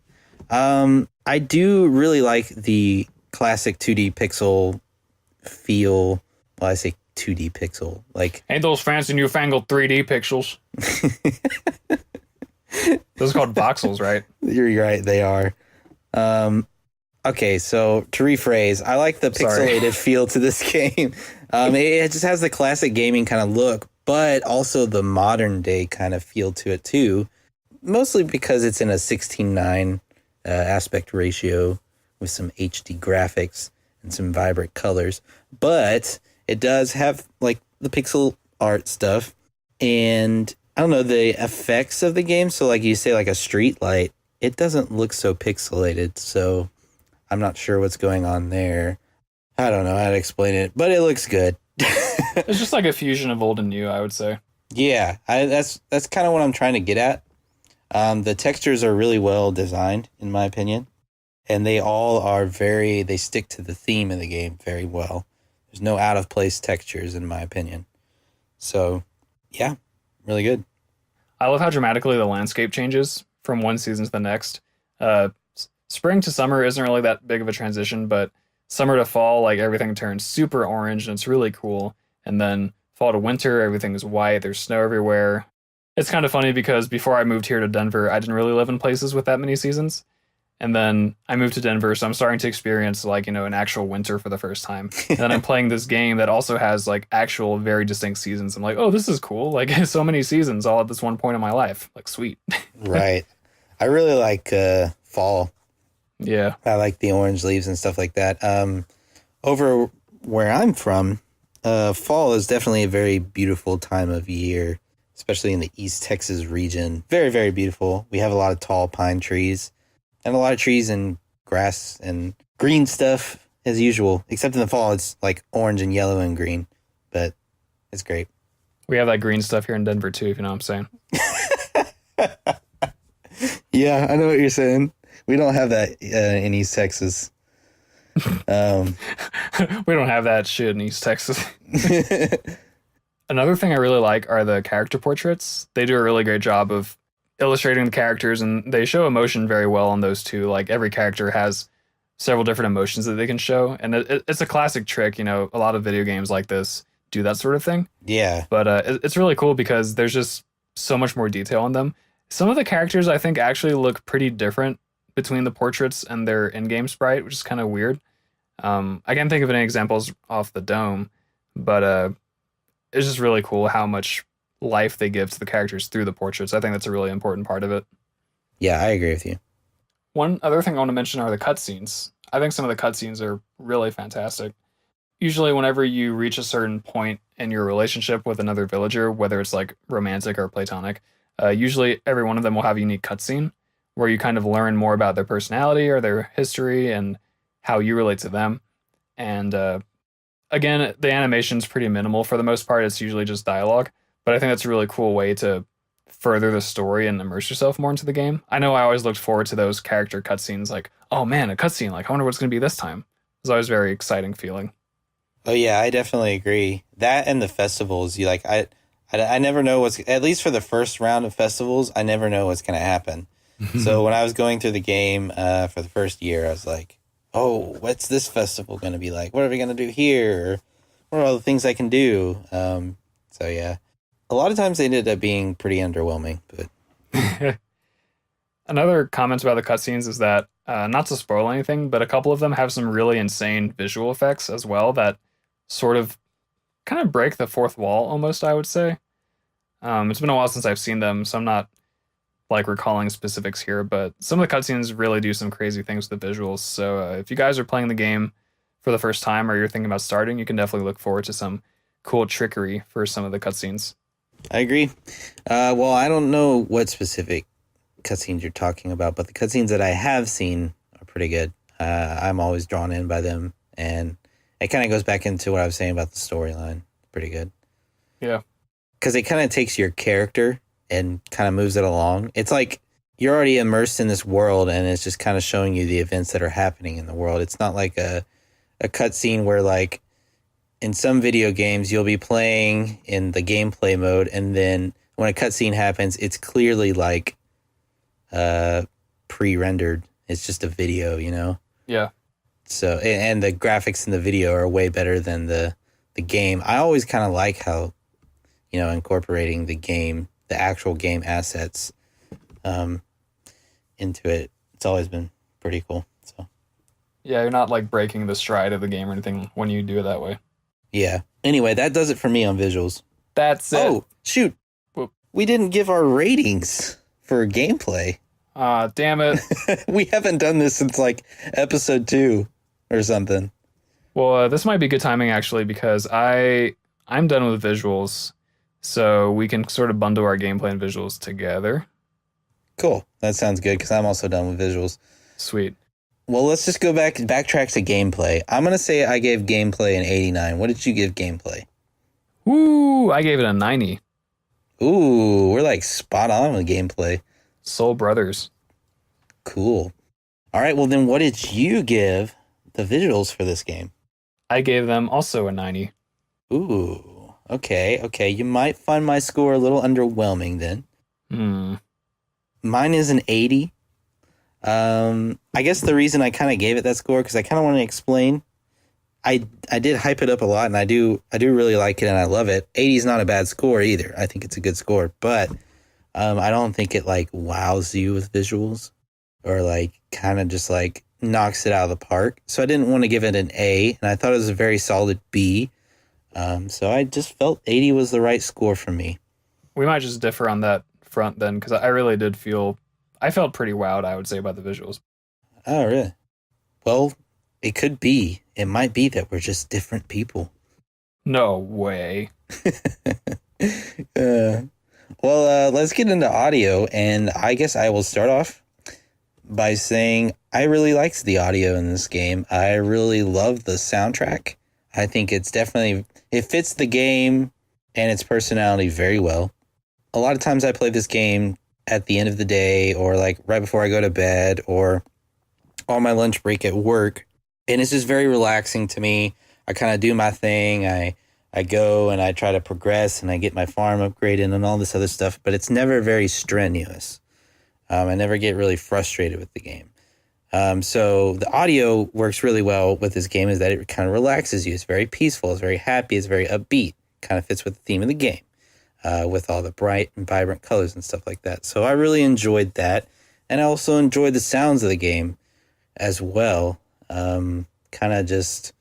I do really like the classic 2D pixel feel. Well, I say 2D pixel, like Ain't those fancy newfangled 3D pixels? Those are called voxels, right? you're right, they are. Okay, so to rephrase, I like the Sorry. pixelated feel to this game. It just has the classic gaming kind of look, but also the modern day kind of feel to it too. Mostly because it's in a 16:9 aspect ratio with some HD graphics and some vibrant colors. But it does have like the pixel art stuff, and I don't know, the effects of the game. So like you say, like a street light, it doesn't look so pixelated. So I'm not sure what's going on there. I don't know how to explain it, but it looks good. It's just like a fusion of old and new, I would say. Yeah, that's kind of what I'm trying to get at. The textures are really well designed, in my opinion, and they all are they stick to the theme of the game very well. There's no out of place textures, in my opinion. So, yeah, really good. I love how dramatically the landscape changes from one season to the next. Spring to summer isn't really that big of a transition, but summer to fall, like everything turns super orange and it's really cool. And then fall to winter, everything is white. There's snow everywhere. It's kind of funny because before I moved here to Denver, I didn't really live in places with that many seasons. And then I moved to Denver, so I'm starting to experience an actual winter for the first time. And then I'm playing this game that also has like actual very distinct seasons. I'm like, oh, this is cool. Like so many seasons all at this one point in my life. Like sweet. Right. I really like fall. Yeah. I like the orange leaves and stuff like that. Over where I'm from, fall is definitely a very beautiful time of year, especially in the East Texas region. Very, very beautiful. We have a lot of tall pine trees and a lot of trees and grass and green stuff as usual, except in the fall, it's like orange and yellow and green, but it's great. We have that green stuff here in Denver too, if you know what I'm saying. Yeah, I know what you're saying. We don't have that in East Texas. We don't have that shit in East Texas. Another thing I really like are the character portraits. They do a really great job of illustrating the characters, and they show emotion very well on those too. Like every character has several different emotions that they can show, and it's a classic trick. A lot of video games like this do that sort of thing. Yeah. But it's really cool because there's just so much more detail on them. Some of the characters I think actually look pretty different between the portraits and their in-game sprite, which is kind of weird. I can't think of any examples off the dome, but it's just really cool how much life they give to the characters through the portraits. I think that's a really important part of it. Yeah, I agree with you. One other thing I want to mention are the cutscenes. I think some of the cutscenes are really fantastic. Usually whenever you reach a certain point in your relationship with another villager, whether it's like romantic or platonic, usually every one of them will have a unique cutscene where you kind of learn more about their personality or their history and how you relate to them. And again, the animation's pretty minimal for the most part. It's usually just dialogue, but I think that's a really cool way to further the story and immerse yourself more into the game. I know I always looked forward to those character cutscenes, like, oh man, a cutscene, like I wonder what's going to be this time. It's always a very exciting feeling. Oh yeah, I definitely agree. That and the festivals, I never know what's, at least for the first round of festivals, I never know what's going to happen. So when I was going through the game for the first year, I was like, oh, what's this festival going to be like? What are we going to do here? What are all the things I can do? So yeah, a lot of times they ended up being pretty underwhelming. But another comment about the cutscenes is that, not to spoil anything, but a couple of them have some really insane visual effects as well that sort of kind of break the fourth wall almost, I would say. It's been a while since I've seen them, so I'm not like recalling specifics here, but some of the cutscenes really do some crazy things with the visuals. So if you guys are playing the game for the first time or you're thinking about starting, you can definitely look forward to some cool trickery for some of the cutscenes. I agree. Well, I don't know what specific cutscenes you're talking about, but the cutscenes that I have seen are pretty good. I'm always drawn in by them, and it kind of goes back into what I was saying about the storyline. Pretty good. Yeah. Because it kind of takes your character and kind of moves it along. It's like you're already immersed in this world, and it's just kind of showing you the events that are happening in the world. It's not like a cutscene where, like, in some video games, you'll be playing in the gameplay mode, and then when a cutscene happens, it's clearly like pre-rendered. It's just a video, you know? Yeah. So, and the graphics in the video are way better than the game. I always kind of like how, you know, incorporating the actual game assets into it. It's always been pretty cool. So, Yeah, you're not like breaking the stride of the game or anything when you do it that way. yeah. Anyway, that does it for me on visuals. That's it. Oh, shoot. Whoop. We didn't give our ratings for gameplay. Damn it. We haven't done this since like episode 2 or something. Well, this might be good timing actually because I'm done with visuals, so we can sort of bundle our gameplay and visuals together. Cool. That sounds good because I'm also done with visuals. Sweet. Well, let's just backtrack to gameplay. I'm going to say I gave gameplay an 89. What did you give gameplay? Ooh, I gave it a 90. Ooh, we're like spot on with gameplay. Soul Brothers. Cool. All right, well then what did you give the visuals for this game? I gave them also a 90. Ooh, okay. You might find my score a little underwhelming then. Mine is an 80. I guess the reason I kind of gave it that score because I kind of want to explain. I did hype it up a lot, and I do really like it, and I love it. 80 is not a bad score either. I think it's a good score, but I don't think it like wows you with visuals or like kind of just like knocks it out of the park. So I didn't want to give it an A, and I thought it was a very solid B. So I just felt 80 was the right score for me. We might just differ on that front then, because I felt pretty wowed, I would say, about the visuals. Oh, really? Well, it could be. It might be that we're just different people. No way. Let's get into audio, and I guess I will start off by saying I really liked the audio in this game. I really love the soundtrack. I think it fits the game and its personality very well. A lot of times I play this game at the end of the day or like right before I go to bed or on my lunch break at work. And it's just very relaxing to me. I kind of do my thing. I go and I try to progress and I get my farm upgraded and all this other stuff, but it's never very strenuous. I never get really frustrated with the game. So the audio works really well with this game is that it kind of relaxes you. It's very peaceful. It's very happy. It's very upbeat. Kind of fits with the theme of the game with all the bright and vibrant colors and stuff like that. So I really enjoyed that. And I also enjoyed the sounds of the game as well. Kind of just,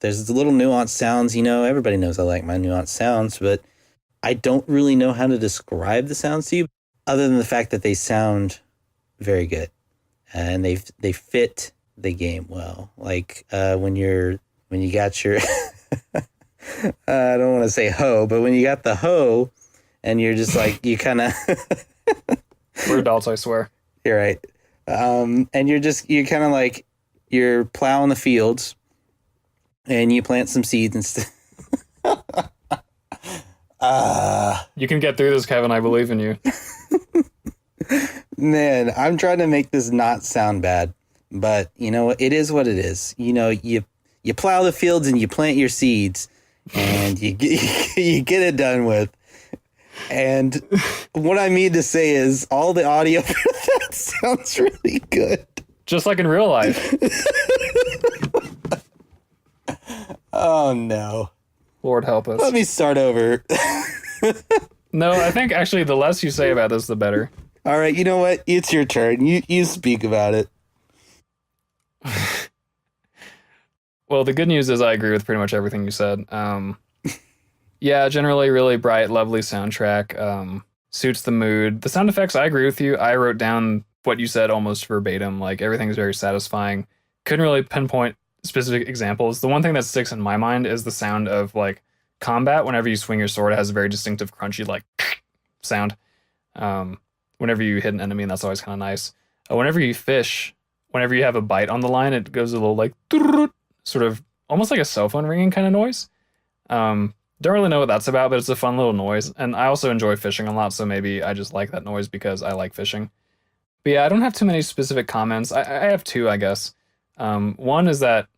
there's the little nuanced sounds, you know, everybody knows I like my nuanced sounds, but I don't really know how to describe the sounds to you other than the fact that they sound very good and they fit the game well. Like, when you got your, I don't want to say hoe, but when you got the hoe and you're just like, you kind of, We're adults, I swear. You're right. And you're kind of like, you're plowing the fields and you plant some seeds and stuff. You can get through this, Kevin. I believe in you. Man, I'm trying to make this not sound bad, but you know, it is what it is. You know, you plow the fields and you plant your seeds and you get it done with. And what I mean to say is all the audio for that sounds really good. Just like in real life. Oh, no. Lord help us. Let me start over. No, I think actually the less you say about this, the better. All right, you know what? It's your turn. You speak about it. Well, the good news is I agree with pretty much everything you said. Yeah, generally really bright, lovely soundtrack. Suits the mood. The sound effects, I agree with you. I wrote down what you said almost verbatim. Like, everything's very satisfying. Couldn't really pinpoint specific examples. The one thing that sticks in my mind is the sound of, like, combat, whenever you swing your sword, it has a very distinctive crunchy like sound. Whenever you hit an enemy, and that's always kind of nice. Whenever you fish, whenever you have a bite on the line, it goes a little like sort of almost like a cell phone ringing kind of noise. Don't really know what that's about, but it's a fun little noise. And I also enjoy fishing a lot, so maybe I just like that noise because I like fishing. But yeah, I don't have too many specific comments. I have two, I guess. One is that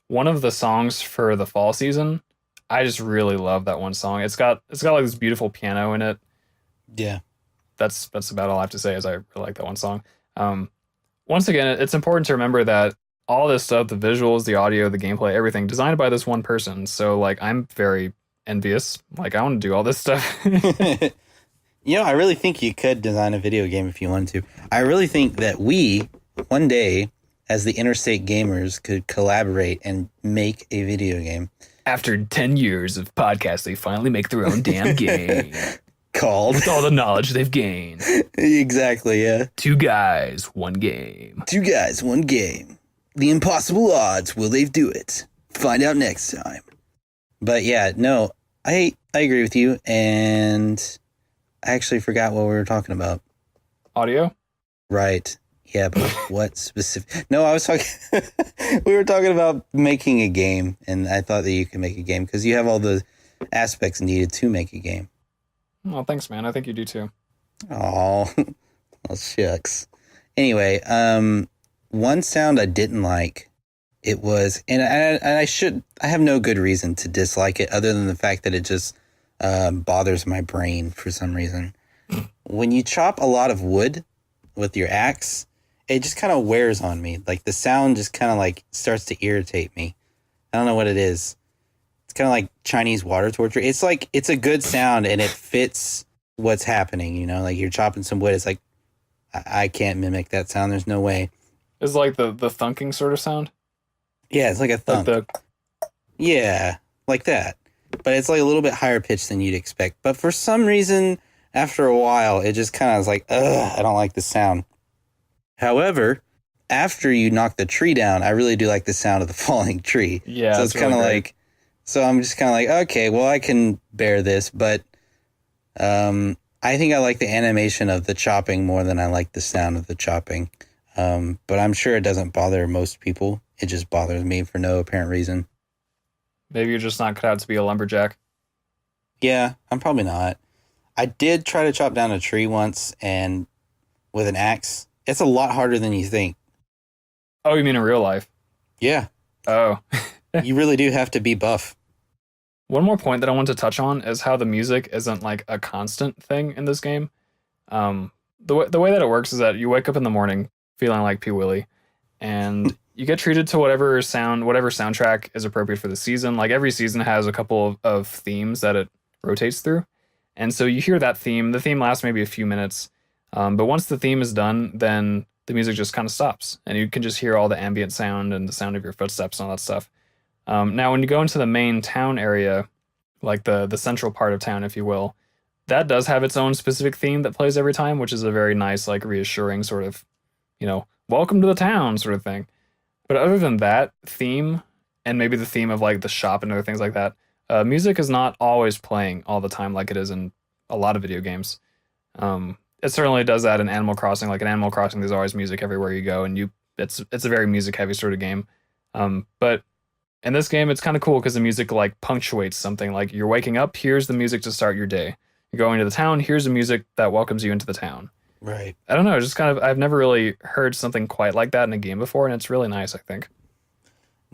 one of the songs for the fall season, I just really love that one song. It's got like this beautiful piano in it. Yeah. That's about all I have to say. Is I really like that one song. Once again, it's important to remember that all this stuff, the visuals, the audio, the gameplay, everything, designed by this one person. So like, I'm very envious. Like, I want to do all this stuff. I really think you could design a video game if you wanted to. I really think that we, one day, as the Interstate Gamers, could collaborate and make a video game. After 10 years of podcasts, they finally make their own damn game. Called. With all the knowledge they've gained. Exactly, yeah. 2 guys, 1 game. 2 guys, 1 game. The impossible odds, will they do it? Find out next time. But yeah, no, I agree with you, and I actually forgot what we were talking about. Audio? Right. Yeah, but what specific? No, I was talking. We were talking about making a game, and I thought that you could make a game because you have all the aspects needed to make a game. Well, thanks, man. I think you do too. Oh, well, shucks. Anyway, one sound I didn't like. It was, and I have no good reason to dislike it other than the fact that it just bothers my brain for some reason. When you chop a lot of wood with your axe, it just kind of wears on me. Like the sound just kind of like starts to irritate me. I don't know what it is. It's kind of like Chinese water torture. It's like, it's a good sound and it fits what's happening, like you're chopping some wood. It's like, I can't mimic that sound. There's no way. It's like the thunking sort of sound. Yeah, it's like a thunk. Yeah, like that. But it's like a little bit higher pitched than you'd expect. But for some reason, after a while, it just kind of is like, ugh, I don't like the sound. However, after you knock the tree down, I really do like the sound of the falling tree. Yeah, so it's kind of really like, so I'm just kind of like, okay, well, I can bear this. But I think I like the animation of the chopping more than I like the sound of the chopping. But I'm sure it doesn't bother most people. It just bothers me for no apparent reason. Maybe you're just not cut out to be a lumberjack. Yeah, I'm probably not. I did try to chop down a tree once, and with an axe, it's a lot harder than you think. Oh, you mean in real life? Yeah. Oh. You really do have to be buff. One more point that I want to touch on is how the music isn't like a constant thing in this game. The way that it works is that you wake up in the morning feeling like P. Willie, and you get treated to whatever soundtrack is appropriate for the season. Like every season has a couple of themes that it rotates through. And so you hear that theme. The theme lasts maybe a few minutes. But once the theme is done, then the music just kind of stops. And you can just hear all the ambient sound and the sound of your footsteps and all that stuff. Now, when you go into the main town area, like the central part of town, if you will, that does have its own specific theme that plays every time, which is a very nice, like reassuring sort of, welcome to the town sort of thing. But other than that theme, and maybe the theme of like the shop and other things like that, music is not always playing all the time like it is in a lot of video games. It certainly does that in Animal Crossing. Like in Animal Crossing, there's always music everywhere you go, and it's a very music heavy sort of game. But in this game, it's kind of cool because the music like punctuates something. Like you're waking up, here's the music to start your day. You're going to the town, here's the music that welcomes you into the town. Right. I don't know, just kind of, I've never really heard something quite like that in a game before, and it's really nice, I think.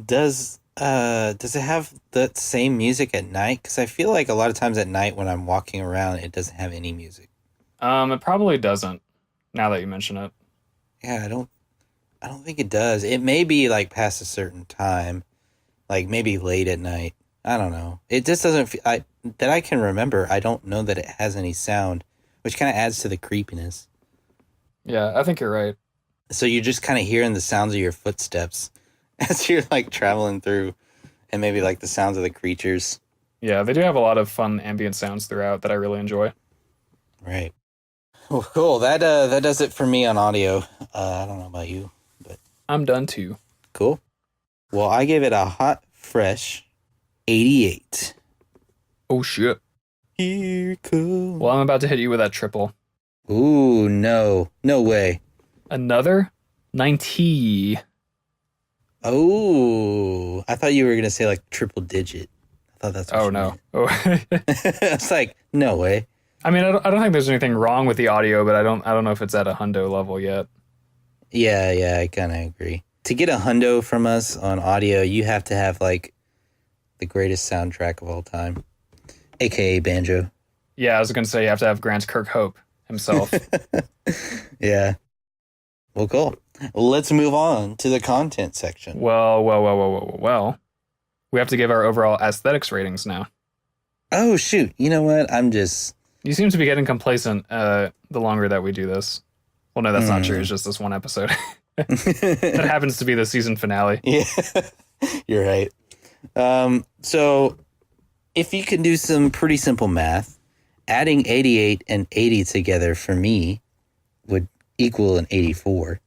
Does it have the same music at night? Because I feel like a lot of times at night when I'm walking around, it doesn't have any music. It probably doesn't, now that you mention it. Yeah, I don't think it does. It may be like past a certain time, like maybe late at night. I don't know. It just doesn't that I can remember. I don't know that it has any sound, which kind of adds to the creepiness. Yeah, I think you're right. So you're just kind of hearing the sounds of your footsteps as you're like traveling through, and maybe like the sounds of the creatures. Yeah, they do have a lot of fun ambient sounds throughout that I really enjoy. Right. Well, cool. That does it for me on audio. I don't know about you, but I'm done too. Cool. Well, I give it a hot, fresh 88. Oh shit. Here it comes. Well, I'm about to hit you with that triple. Ooh, no. No way. Another 90. Oh, I thought you were going to say like triple digit. I thought that's what Oh you no. meant. Oh. It's like, no way. I mean, I don't think there's anything wrong with the audio, but I don't know if it's at a hundo level yet. Yeah, I kind of agree. To get a hundo from us on audio, you have to have like the greatest soundtrack of all time, aka banjo. Yeah, I was gonna say you have to have Grant Kirkhope himself. Yeah. Well, cool. Well, let's move on to the content section. Well. We have to give our overall aesthetics ratings now. Oh, shoot. You know what? You seem to be getting complacent the longer that we do this. Well, no, that's not true. It's just this one episode. That happens to be the season finale. Yeah, you're right. So if you can do some pretty simple math, adding 88 and 80 together for me would equal an 84.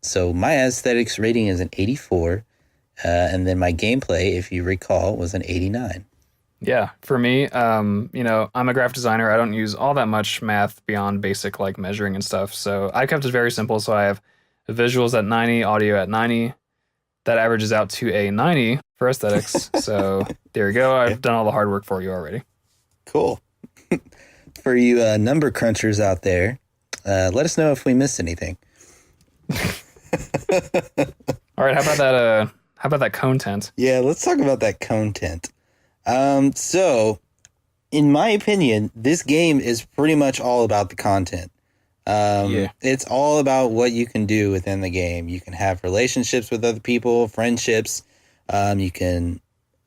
So my aesthetics rating is an 84. And then my gameplay, if you recall, was an 89. Yeah, for me, I'm a graphic designer. I don't use all that much math beyond basic like measuring and stuff. So I kept it very simple. So I have visuals at 90, audio at 90. That averages out to a 90 for aesthetics. So there you go. I've done all the hard work for you already. Cool. For you number crunchers out there, let us know if we missed anything. All right, how about that? How about that content? Yeah, let's talk about that content. So, in my opinion, this game is pretty much all about the content. It's all about what you can do within the game. You can have relationships with other people, friendships. You can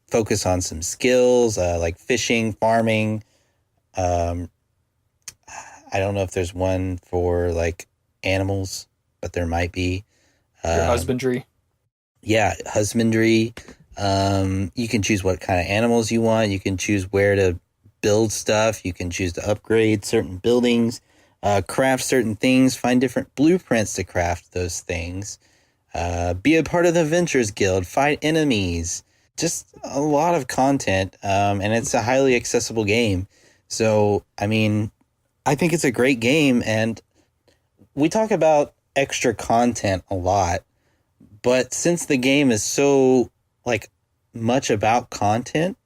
focus on some skills like fishing, farming. I don't know if there's one for like animals, but there might be. Your husbandry. Yeah, husbandry. You can choose what kind of animals you want. You can choose where to build stuff. You can choose to upgrade certain buildings, craft certain things, find different blueprints to craft those things, be a part of the Adventurers Guild, fight enemies. Just a lot of content, and it's a highly accessible game. So, I mean, I think it's a great game, and we talk about extra content a lot, but since the game is so like much about content,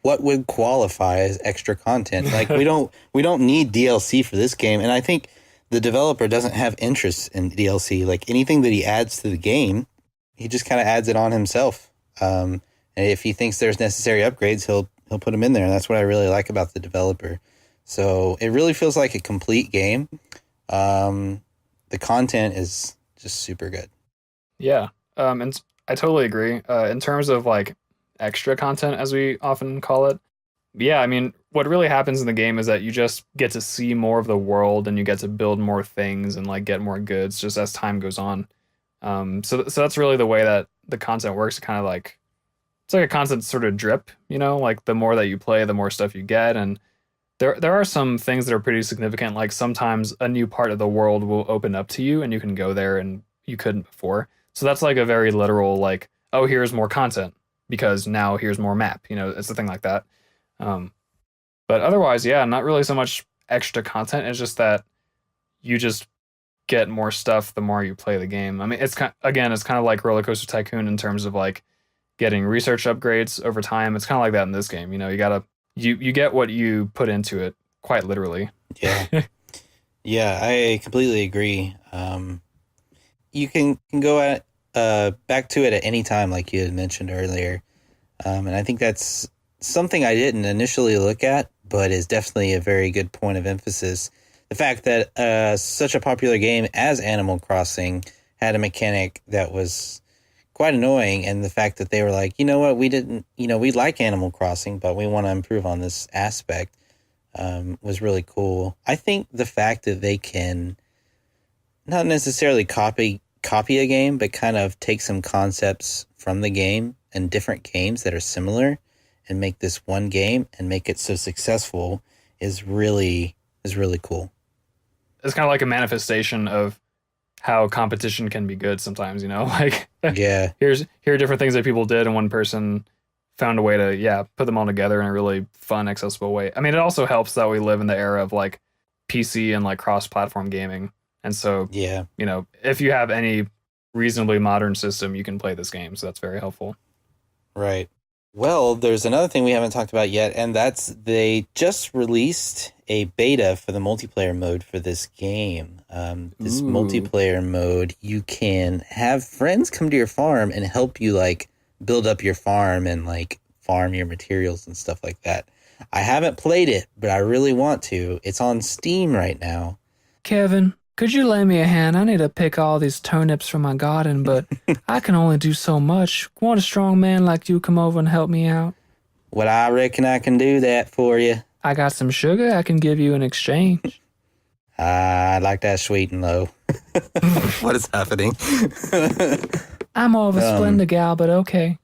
what would qualify as extra content? Like we don't need DLC for this game, and I think the developer doesn't have interest in DLC. Like anything that he adds to the game, he just kind of adds it on himself. And if he thinks there's necessary upgrades, he'll put them in there, and that's what I really like about the developer. So it really feels like a complete game. The content is just super good. Yeah, and I totally agree. In terms of like extra content, as we often call it, yeah, I mean, what really happens in the game is that you just get to see more of the world, and you get to build more things and like get more goods just as time goes on. So that's really the way that the content works. Kind of like it's like a constant sort of drip, like the more that you play, the more stuff you get, and there are some things that are pretty significant. Like sometimes a new part of the world will open up to you, and you can go there and you couldn't before. So that's like a very literal, like, oh, here's more content because now here's more map. It's a thing like that. But otherwise, yeah, not really so much extra content. It's just that you just get more stuff the more you play the game. I mean, it's kind of like Roller Coaster Tycoon in terms of like getting research upgrades over time. It's kind of like that in this game. You get what you put into it, quite literally. Yeah. Yeah, I completely agree. You can go at back to it at any time, like you had mentioned earlier. And I think that's something I didn't initially look at, but is definitely a very good point of emphasis. The fact that such a popular game as Animal Crossing had a mechanic that was quite annoying, and the fact that they were like, you know what, we like Animal Crossing, but we want to improve on this aspect, was really cool. I think the fact that they can not necessarily copy a game, but kind of take some concepts from the game and different games that are similar and make this one game and make it so successful is really cool. It's kind of like a manifestation of how competition can be good sometimes, like yeah, here are different things that people did, and one person found a way to put them all together in a really fun, accessible way. I mean, it also helps that we live in the era of like PC and like cross-platform gaming, and so Yeah. if you have any reasonably modern system, you can play this game. So that's very helpful. Right. Well, there's another thing we haven't talked about yet, and that's they just released a beta for the multiplayer mode for this game. This Ooh. multiplayer mode, you can have friends come to your farm and help you like build up your farm and like farm your materials and stuff like that. I haven't played it, but I really want to. It's on Steam right now. Kevin, could you lend me a hand? I need to pick all these turnips from my garden, but I can only do so much. Won't a strong man like you come over and help me out? Well, I reckon I can do that for you. I got some sugar I can give you in exchange. I like that sweet and low. What is happening? I'm more of a Splenda gal, but okay.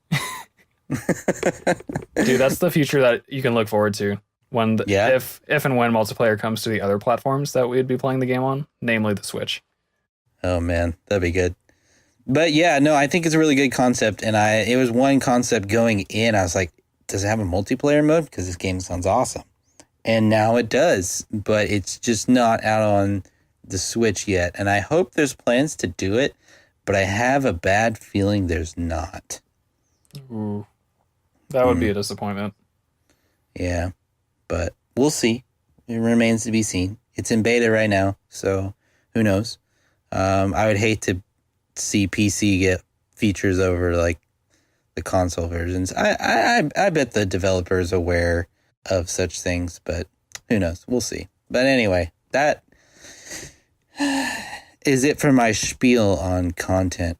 Dude, that's the future that you can look forward to. If and when multiplayer comes to the other platforms that we'd be playing the game on, namely the Switch. Oh man, that'd be good. But yeah, no, I think it's a really good concept, and it was one concept going in. I was like, does it have a multiplayer mode? Because this game sounds awesome. And now it does, but it's just not out on the Switch yet. And I hope there's plans to do it, but I have a bad feeling there's not. Ooh, that would be a disappointment. Yeah, but we'll see. It remains to be seen. It's in beta right now, so who knows? I would hate to see PC get features over like the console versions. I bet the developer is aware of such things, but who knows? We'll see. But anyway, that is it for my spiel on content.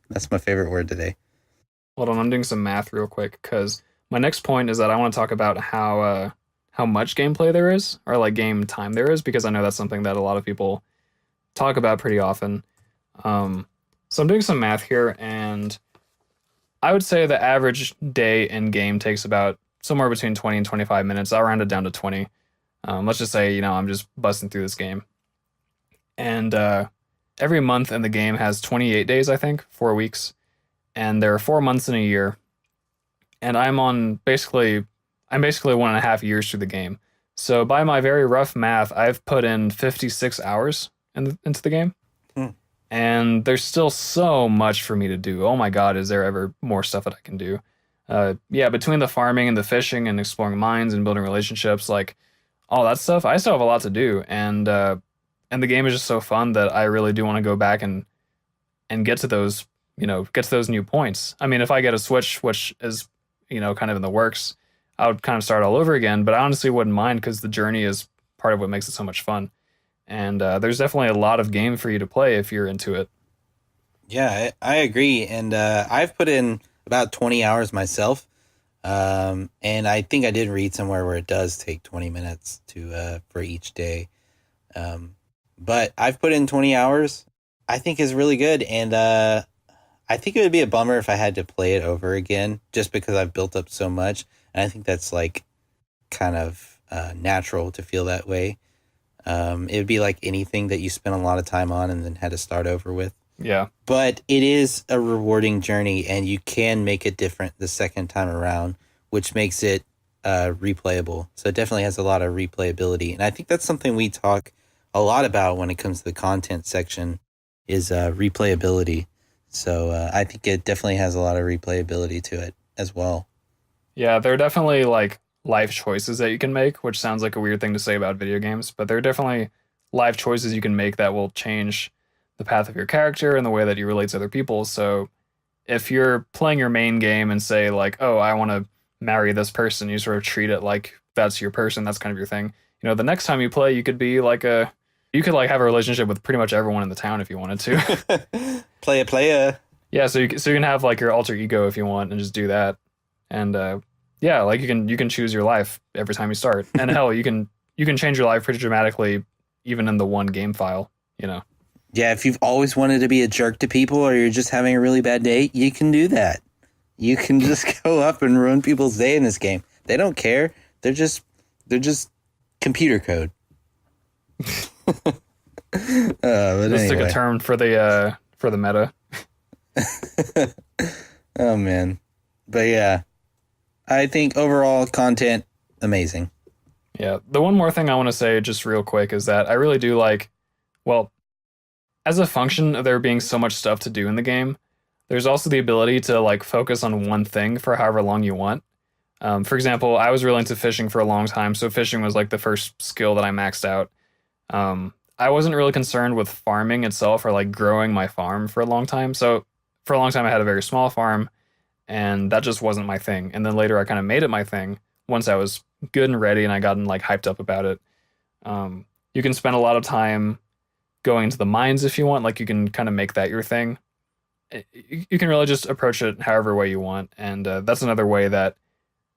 That's my favorite word today. Hold on, I'm doing some math real quick because my next point is that I want to talk about how much gameplay there is, or like game time there is, because I know that's something that a lot of people talk about pretty often. So I'm doing some math here, and I would say the average day in game takes about somewhere between 20 and 25 minutes. I'll round it down to 20. Let's just say, I'm just busting through this game. And every month in the game has 28 days, I think, 4 weeks. And there are 4 months in a year. And I'm basically 1.5 years through the game. So by my very rough math, I've put in 56 hours into the game. And there's still so much for me to do. Oh my God, is there ever more stuff that I can do? Between the farming and the fishing and exploring mines and building relationships, like all that stuff, I still have a lot to do. And the game is just so fun that I really do want to go back and get to those, new points. I mean, if I get a Switch, which is, kind of in the works, I would kind of start all over again, but I honestly wouldn't mind because the journey is part of what makes it so much fun. And there's definitely a lot of game for you to play if you're into it. Yeah, I agree. And I've put in about 20 hours myself. And I think I did read somewhere where it does take 20 minutes for each day. But I've put in 20 hours. I think is really good. And I think it would be a bummer if I had to play it over again just because I've built up so much. And I think that's like kind of natural to feel that way. It would be like anything that you spent a lot of time on and then had to start over with. Yeah. But it is a rewarding journey, and you can make it different the second time around, which makes it replayable. So it definitely has a lot of replayability. And I think that's something we talk a lot about when it comes to the content section is replayability. So I think it definitely has a lot of replayability to it as well. Yeah, there are definitely like life choices that you can make, which sounds like a weird thing to say about video games, but there are definitely life choices you can make that will change the path of your character and the way that you relate to other people. So if you're playing your main game and say like, oh, I want to marry this person, you sort of treat it like that's your person, that's kind of your thing. The next time you play, you could be like you could like have a relationship with pretty much everyone in the town if you wanted to. Player. Yeah, so you can have like your alter ego if you want and just do that. And yeah, like you can choose your life every time you start. And hell, you can change your life pretty dramatically even in the one game file, Yeah, if you've always wanted to be a jerk to people or you're just having a really bad day, you can do that. You can just go up and ruin people's day in this game. They don't care. They're just computer code. But Let's anyway. take a term for the meta. Oh man. But yeah, I think overall content amazing. Yeah. The one more thing I want to say just real quick is that I really do like, well, as a function of there being so much stuff to do in the game, there's also the ability to like focus on one thing for however long you want. For example, I was really into fishing for a long time, so fishing was like the first skill that I maxed out. I wasn't really concerned with farming itself or like growing my farm for a long time. So for a long time, I had a very small farm, and that just wasn't my thing. And then later, I kind of made it my thing once I was good and ready, and I gotten like hyped up about it. You can spend a lot of time going into the mines if you want. Like you can kind of make that your thing. You can really just approach it however way you want, and that's another way that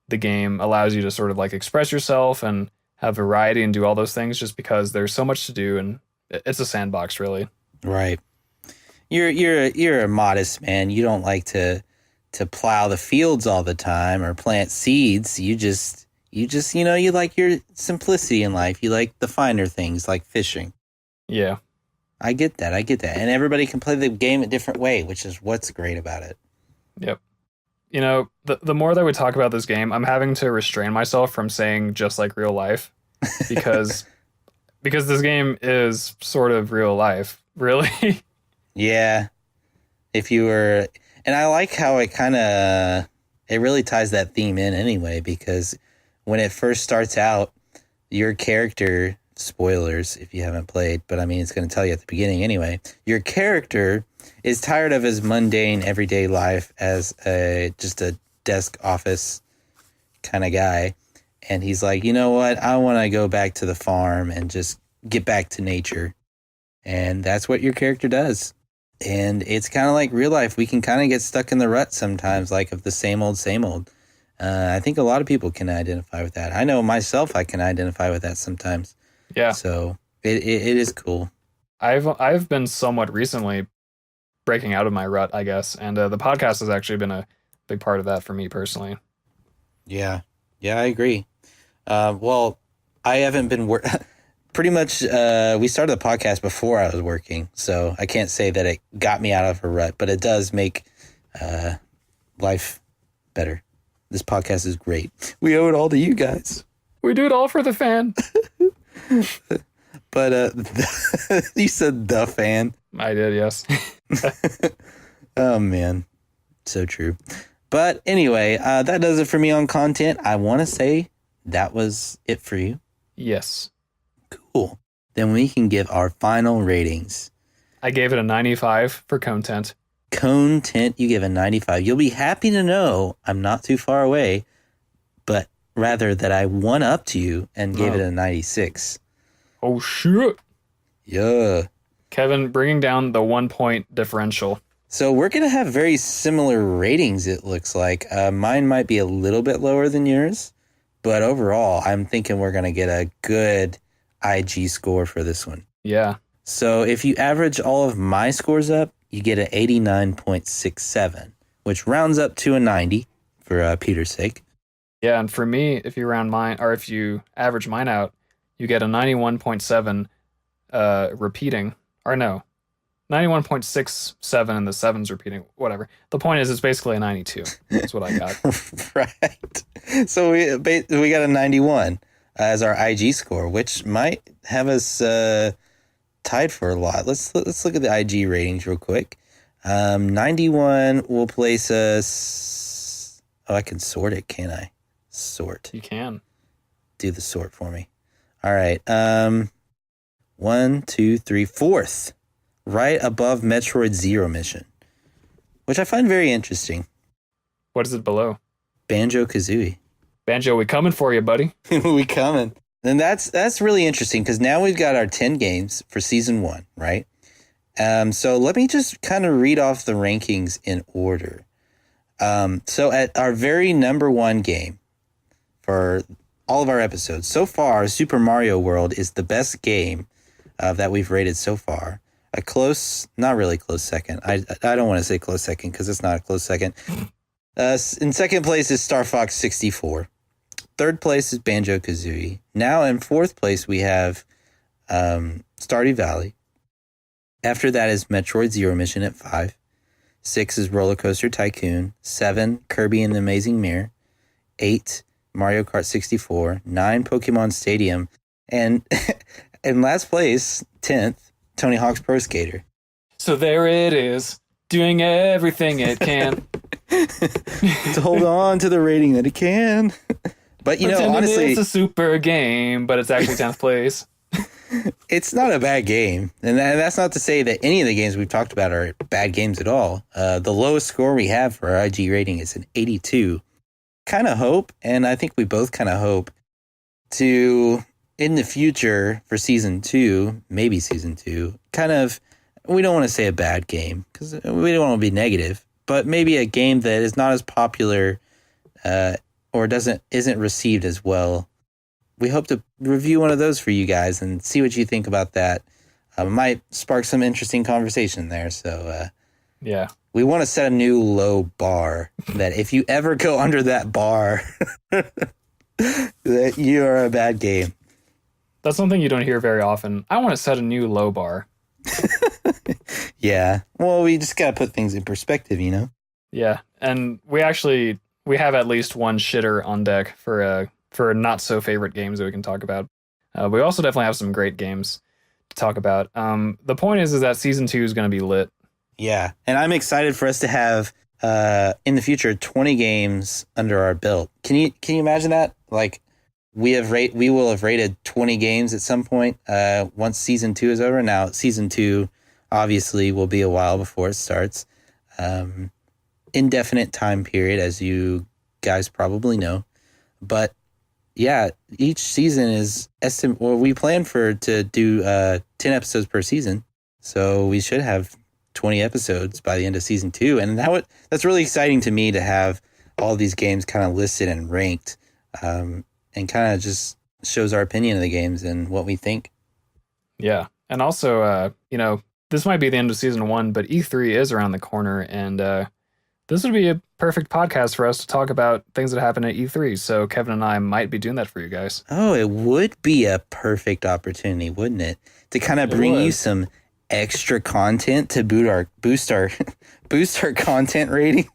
the game allows you to sort of like express yourself and have variety and do all those things just because there's so much to do and it's a sandbox really. Right. You're a modest man. You don't like to plow the fields all the time or plant seeds. You just you like your simplicity in life. You like the finer things like fishing. Yeah. I get that. And everybody can play the game a different way, which is what's great about it. Yep. You know, the more that we talk about this game, I'm having to restrain myself from saying just like real life because this game is sort of real life, really. Yeah. If you were, and I like how it really ties that theme in anyway, because when it first starts out, your character, spoilers if you haven't played, but I mean, it's going to tell you at the beginning anyway, your character is tired of his mundane everyday life as just a desk office kind of guy. And he's like, you know what? I want to go back to the farm and just get back to nature. And that's what your character does. And it's kind of like real life. We can kind of get stuck in the rut sometimes, like of the same old, same old. I think a lot of people can identify with that. I know myself, I can identify with that sometimes. Yeah. So it is cool. I've been somewhat recently breaking out of my rut, I guess. And the podcast has actually been a big part of that for me personally. Yeah. Yeah, I agree. Well, I haven't been pretty much, we started the podcast before I was working, so I can't say that it got me out of a rut, but it does make life better. This podcast is great. We owe it all to you guys. We do it all for the fan. But you said the fan. I did, yes. Oh, man. So true. But anyway, that does it for me on content. I want to say that was it for you. Yes. Cool. Then we can give our final ratings. I gave it a 95 for content. Content, you give a 95. You'll be happy to know I'm not too far away, but rather that I won up to you and gave it a 96. Oh, shit. Yeah. Kevin, bringing down the 1 point differential. So we're going to have very similar ratings, it looks like. Mine might be a little bit lower than yours, but overall, I'm thinking we're going to get a good IG score for this one. Yeah. So if you average all of my scores up, you get an 89.67, which rounds up to a 90 for Peter's sake. Yeah, and for me, if you round mine, or if you average mine out, you get a 91.7 repeating, or no, 91.67 and the 7's repeating, whatever. The point is, it's basically a 92. That's what I got. Right. So we got a 91 as our IG score, which might have us tied for a lot. Let's look at the IG ratings real quick. 91 will place us. Oh, I can sort it, can't I? Sort. You can. Do the sort for me. All right. 1, 2, 3, fourth. Right above Metroid Zero Mission, which I find very interesting. What is it below? Banjo-Kazooie. Banjo, we coming for you, buddy. We coming. And that's really interesting because now we've got our 10 games for season 1, right? So let me just kind of read off the rankings in order. So at our very number 1 game for all of our episodes so far, Super Mario World is the best game that we've rated so far. A close, not really close second. I don't want to say close second because it's not a close second. In second place is Star Fox 64. Third place is Banjo-Kazooie. Now in fourth place we have Stardew Valley. After that is Metroid Zero Mission at 5. 6 is Roller Coaster Tycoon. 7, Kirby and the Amazing Mirror. 8, Mario Kart 64. 9, Pokemon Stadium. And in last place, 10th, Tony Hawk's Pro Skater. So there it is, doing everything it can to hold on to the rating that it can. But, you know, honestly, it's a super game, but it's actually 10th place. It's not a bad game. And that's not to say that any of the games we've talked about are bad games at all. The lowest score we have for our IG rating is an 82. Kind of hope, and I think we both kind of hope, to, in the future, for Season 2, maybe Season 2, kind of, we don't want to say a bad game, because we don't want to be negative, but maybe a game that is not as popular or isn't received as well. We hope to review one of those for you guys and see what you think about that. Might spark some interesting conversation there. So, yeah, we want to set a new low bar that if you ever go under that bar, that you are a bad game. That's something you don't hear very often. I want to set a new low bar. Yeah. Well, we just got to put things in perspective, you know? Yeah. And we have at least one shitter on deck for not so favorite games that we can talk about. We also definitely have some great games to talk about. The point is that Season 2 is going to be lit. Yeah. And I'm excited for us to have, in the future, 20 games under our belt. Can you imagine that? Like, we will have rated 20 games at some point once Season 2 is over. Now, Season 2 obviously will be a while before it starts. Indefinite time period, as you guys probably know. But yeah, each season is we plan to do 10 episodes per season. So we should have 20 episodes by the end of Season 2. And that's really exciting to me to have all these games kind of listed and ranked. And kind of just shows our opinion of the games and what we think. Yeah. And also, this might be the end of Season 1, but E3 is around the corner. And this would be a perfect podcast for us to talk about things that happen at E3. So Kevin and I might be doing that for you guys. Oh, it would be a perfect opportunity, wouldn't it? To kind of bring you some extra content to boost our content rating.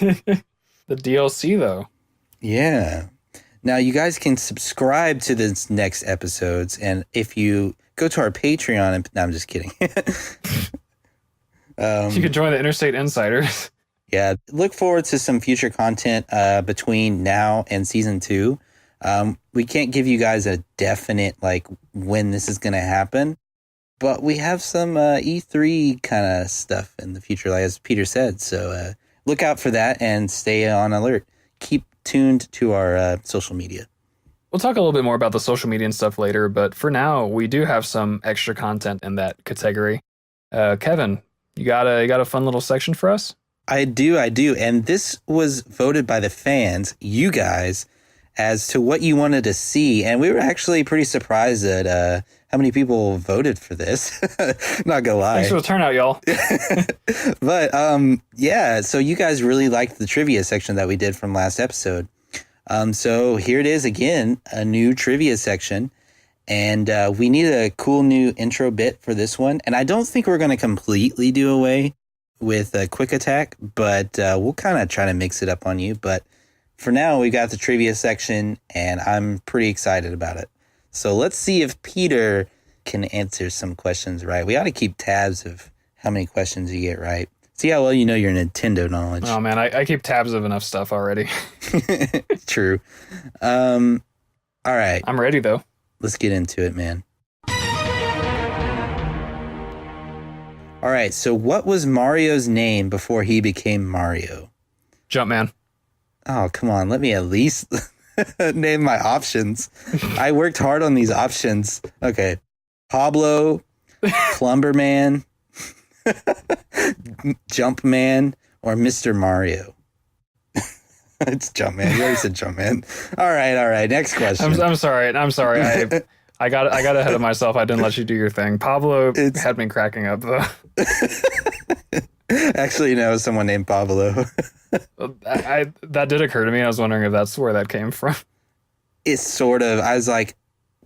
The DLC, though. Yeah. Now, you guys can subscribe to the next episodes, and if you go to our Patreon, no, I'm just kidding. You could join the Interstate Insiders. Yeah, look forward to some future content between now and Season 2. We can't give you guys a definite, when this is going to happen, but we have some E3 kind of stuff in the future, like as Peter said. So look out for that and stay on alert. Keep tuned to our social media. We'll talk a little bit more about the social media and stuff later, but for now, we do have some extra content in that category. Kevin, you got a fun little section for us? I do. And this was voted by the fans, you guys, as to what you wanted to see. And we were actually pretty surprised at how many people voted for this. Not gonna lie. Thanks for the turnout, y'all. But yeah, so you guys really liked the trivia section that we did from last episode. So here it is again, a new trivia section. And we need a cool new intro bit for this one. And I don't think we're going to completely do away with a quick attack, but we'll kind of try to mix it up on you. But for now, we got the trivia section, and I'm pretty excited about it. So let's see if Peter can answer some questions right. We ought to keep tabs of how many questions you get right. See how well you know your Nintendo knowledge. Oh, man, I keep tabs of enough stuff already. True. All right. I'm ready, though. Let's get into it, man. All right, so what was Mario's name before he became Mario? Jumpman. Oh, come on. Let me at least name my options. I worked hard on these options. Okay. Pablo, Plumberman, Jumpman, or Mr. Mario? It's Jumpman. You already said Jumpman. All right. Next question. I'm sorry. I got ahead of myself. I didn't let you do your thing. Pablo had me cracking up, though. Actually, no, someone named Pablo. That did occur to me. I was wondering if that's where that came from. It's sort of. I was like,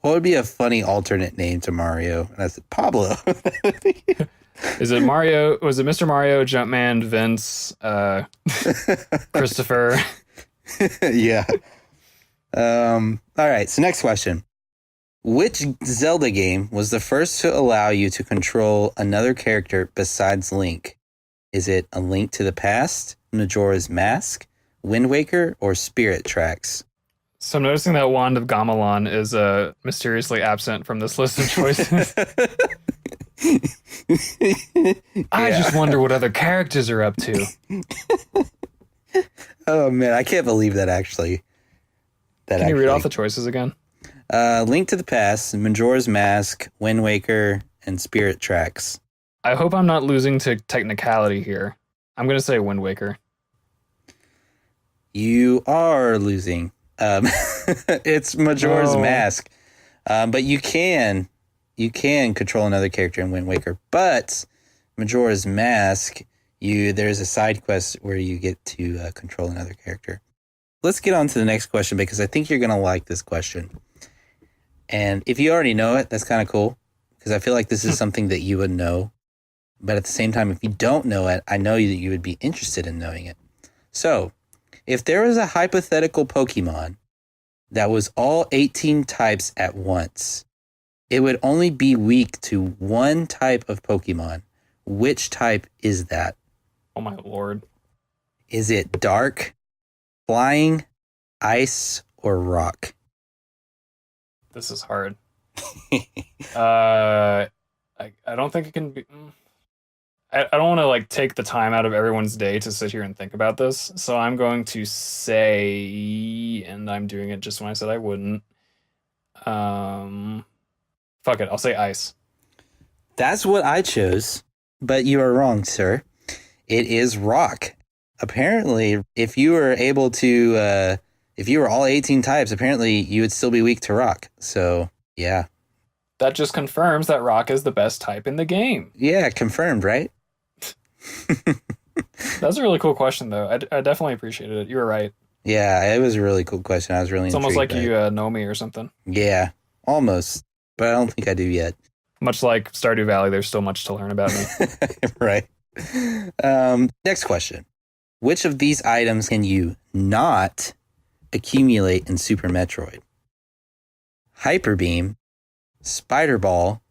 what would be a funny alternate name to Mario? And I said, Pablo. Is it Mario? Was it Mr. Mario, Jumpman, Vince, Christopher? Yeah. All right. So next question. Which Zelda game was the first to allow you to control another character besides Link? Is it A Link to the Past, Majora's Mask, Wind Waker, or Spirit Tracks? So I'm noticing that Wand of Gamelon is mysteriously absent from this list of choices. I just wonder what other characters are up to. Oh man, I can't believe that actually. Can you read off the choices again? Link to the Past, Majora's Mask, Wind Waker, and Spirit Tracks. I hope I'm not losing to technicality here. I'm going to say Wind Waker. You are losing. It's Majora's Mask. But you can control another character in Wind Waker. But Majora's Mask, there's a side quest where you get to control another character. Let's get on to the next question because I think you're going to like this question. And if you already know it, that's kind of cool because I feel like this is something that you would know. But at the same time, if you don't know it, I know that you would be interested in knowing it. So, if there was a hypothetical Pokemon that was all 18 types at once, it would only be weak to one type of Pokemon. Which type is that? Oh my lord. Is it dark, flying, ice, or rock? This is hard. I don't think it can be... I don't want to like take the time out of everyone's day to sit here and think about this. So I'm going to say, and I'm doing it just when I said I wouldn't. Fuck it. I'll say ice. That's what I chose, but you are wrong, sir. It is rock. Apparently, if you were able to, if you were all 18 types, apparently you would still be weak to rock. So, yeah. That just confirms that rock is the best type in the game. Yeah, confirmed, right? That's a really cool question, though. I definitely appreciated it. You were right. Yeah, it was a really cool question. I was really It's almost like you know me or something. Yeah, almost. But I don't think I do yet. Much like Stardew Valley, there's still much to learn about me. Right. Next question. Which of these items can you not accumulate in Super Metroid? Hyper Beam, Spider Ball,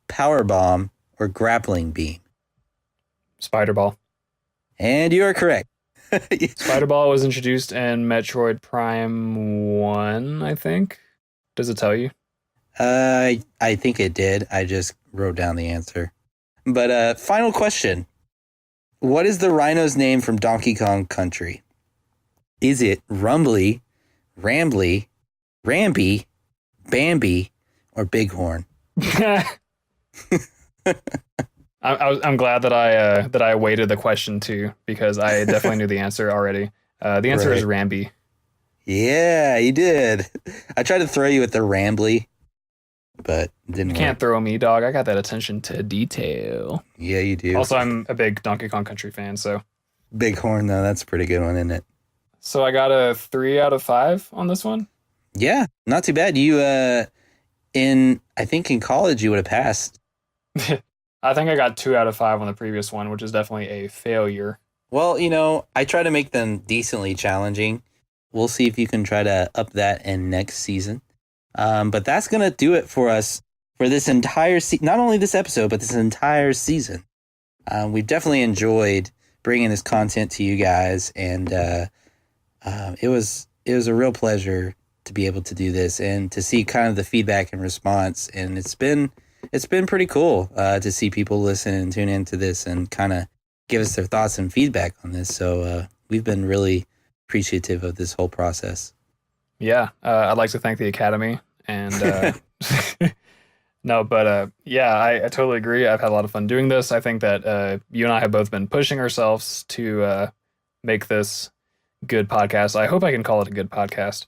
Power Bomb, or Grappling Beam? Spider Ball. And you are correct. Spider Ball was introduced in Metroid Prime 1, I think. Does it tell you? I think it did. I just wrote down the answer. But final question. What is the rhino's name from Donkey Kong Country? Is it Rumbly, Rambly, Ramby, Bambi, or Bighorn? I'm glad that I awaited the question too, because I definitely knew the answer already. The answer is Ramby. Yeah, you did. I tried to throw you at the Rambly, but it didn't You can't throw me, dog. I got that attention to detail. Yeah, you do. Also, I'm a big Donkey Kong Country fan, so. Bighorn, though, that's a pretty good one, isn't it? So I got a 3 out of 5 on this one? Yeah, not too bad. You, I think in college you would have passed. I think I got 2 out of 5 on the previous one, which is definitely a failure. Well, I try to make them decently challenging. We'll see if you can try to up that in next season. But that's going to do it for us for this entire season. Not only this episode, but this entire season. We've definitely enjoyed bringing this content to you guys. And it was a real pleasure to be able to do this and to see kind of the feedback and response. And it's been pretty cool to see people listen and tune into this and kind of give us their thoughts and feedback on this. So we've been really appreciative of this whole process. Yeah, I'd like to thank the Academy and no, but yeah, I totally agree. I've had a lot of fun doing this. I think that you and I have both been pushing ourselves to make this good podcast. I hope I can call it a good podcast.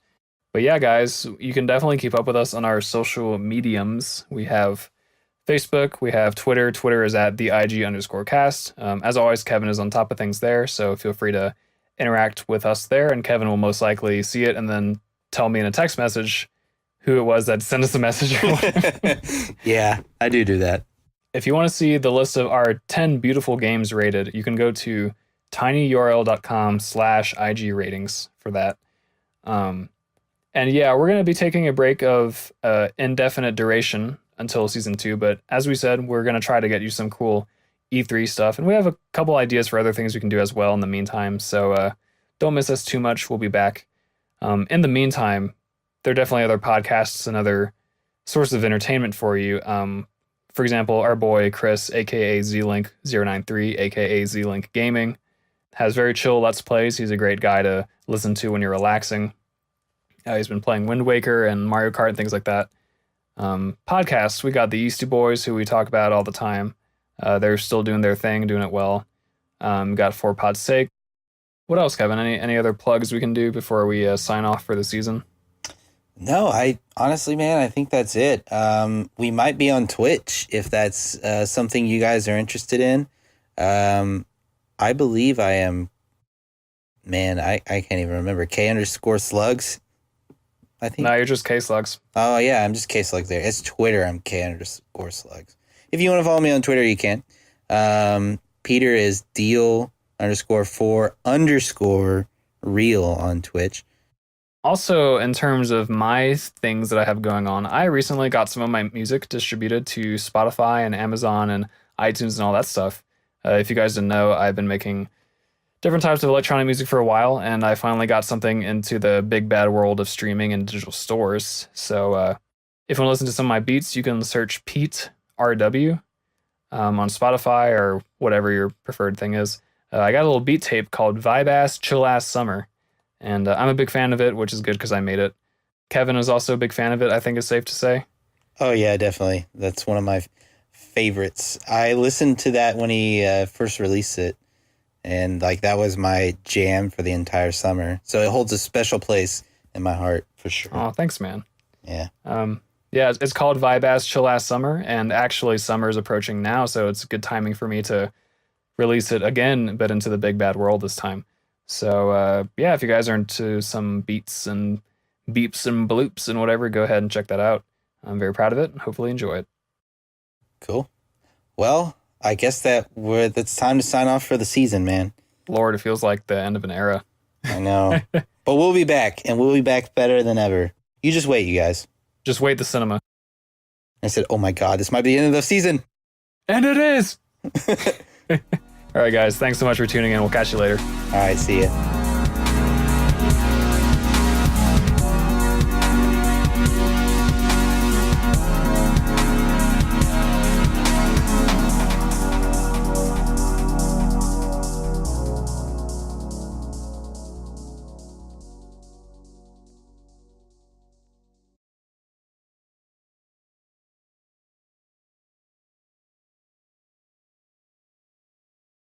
But yeah, guys, you can definitely keep up with us on our social mediums. We have Facebook, we have Twitter. Twitter is at the IG_cast. As always, Kevin is on top of things there, so feel free to interact with us there, and Kevin will most likely see it and then tell me in a text message who it was that sent us a message. Yeah, I do that. if you want to see the list of our 10 beautiful games rated, you can go to tinyurl.com/IG ratings for that. And yeah, we're going to be taking a break of indefinite duration until season 2. But as we said, we're going to try to get you some cool E3 stuff. And we have a couple ideas for other things we can do as well in the meantime. So don't miss us too much. We'll be back. In the meantime, there are definitely other podcasts and other sources of entertainment for you. For example, our boy Chris, aka ZLink093, aka ZLink Gaming, has very chill Let's Plays. He's a great guy to listen to when you're relaxing. He's been playing Wind Waker and Mario Kart and things like that. Podcasts, we got the Easty Boys, who we talk about all the time. They're still doing their thing, doing it well. Got For Pod's Sake. What else, Kevin? Any other plugs we can do before we sign off for the season? No, I honestly, man, I think that's it. We might be on Twitch if that's something you guys are interested in. I believe I am. Man, I can't even remember. K_slugs. I think. No, you're just K-Slugs. Oh yeah, I'm just K-Slugs there. It's Twitter. I'm K_slugs. If you want to follow me on Twitter, you can. Peter is Deal_4_real on Twitch. Also, in terms of my things that I have going on, I recently got some of my music distributed to Spotify and Amazon and iTunes and all that stuff. If you guys didn't know, I've been making different types of electronic music for a while, and I finally got something into the big bad world of streaming and digital stores. So if you want to listen to some of my beats, you can search Pete RW on Spotify or whatever your preferred thing is. I got a little beat tape called Vibe Ass Chill Ass Summer, and I'm a big fan of it, which is good because I made it. Kevin is also a big fan of it, I think it's safe to say. Oh yeah, definitely. That's one of my favorites. I listened to that when he first released it, and like that was my jam for the entire summer. So it holds a special place in my heart for sure. Oh, thanks, man. Yeah. Yeah, it's called Vibe Ass Chill Ass Summer, and actually summer is approaching now, so it's good timing for me to release it again, but into the big bad world this time. So yeah, if you guys are into some beats and beeps and bloops and whatever, go ahead and check that out. I'm very proud of it and hopefully enjoy it. Cool. Well, I guess that's time to sign off for the season, man. Lord, it feels like the end of an era. I know. But we'll be back, and we'll be back better than ever. You just wait, you guys. Just wait the cinema. I said, oh my God, this might be the end of the season. And it is! All right, guys, thanks so much for tuning in. We'll catch you later. All right, see ya.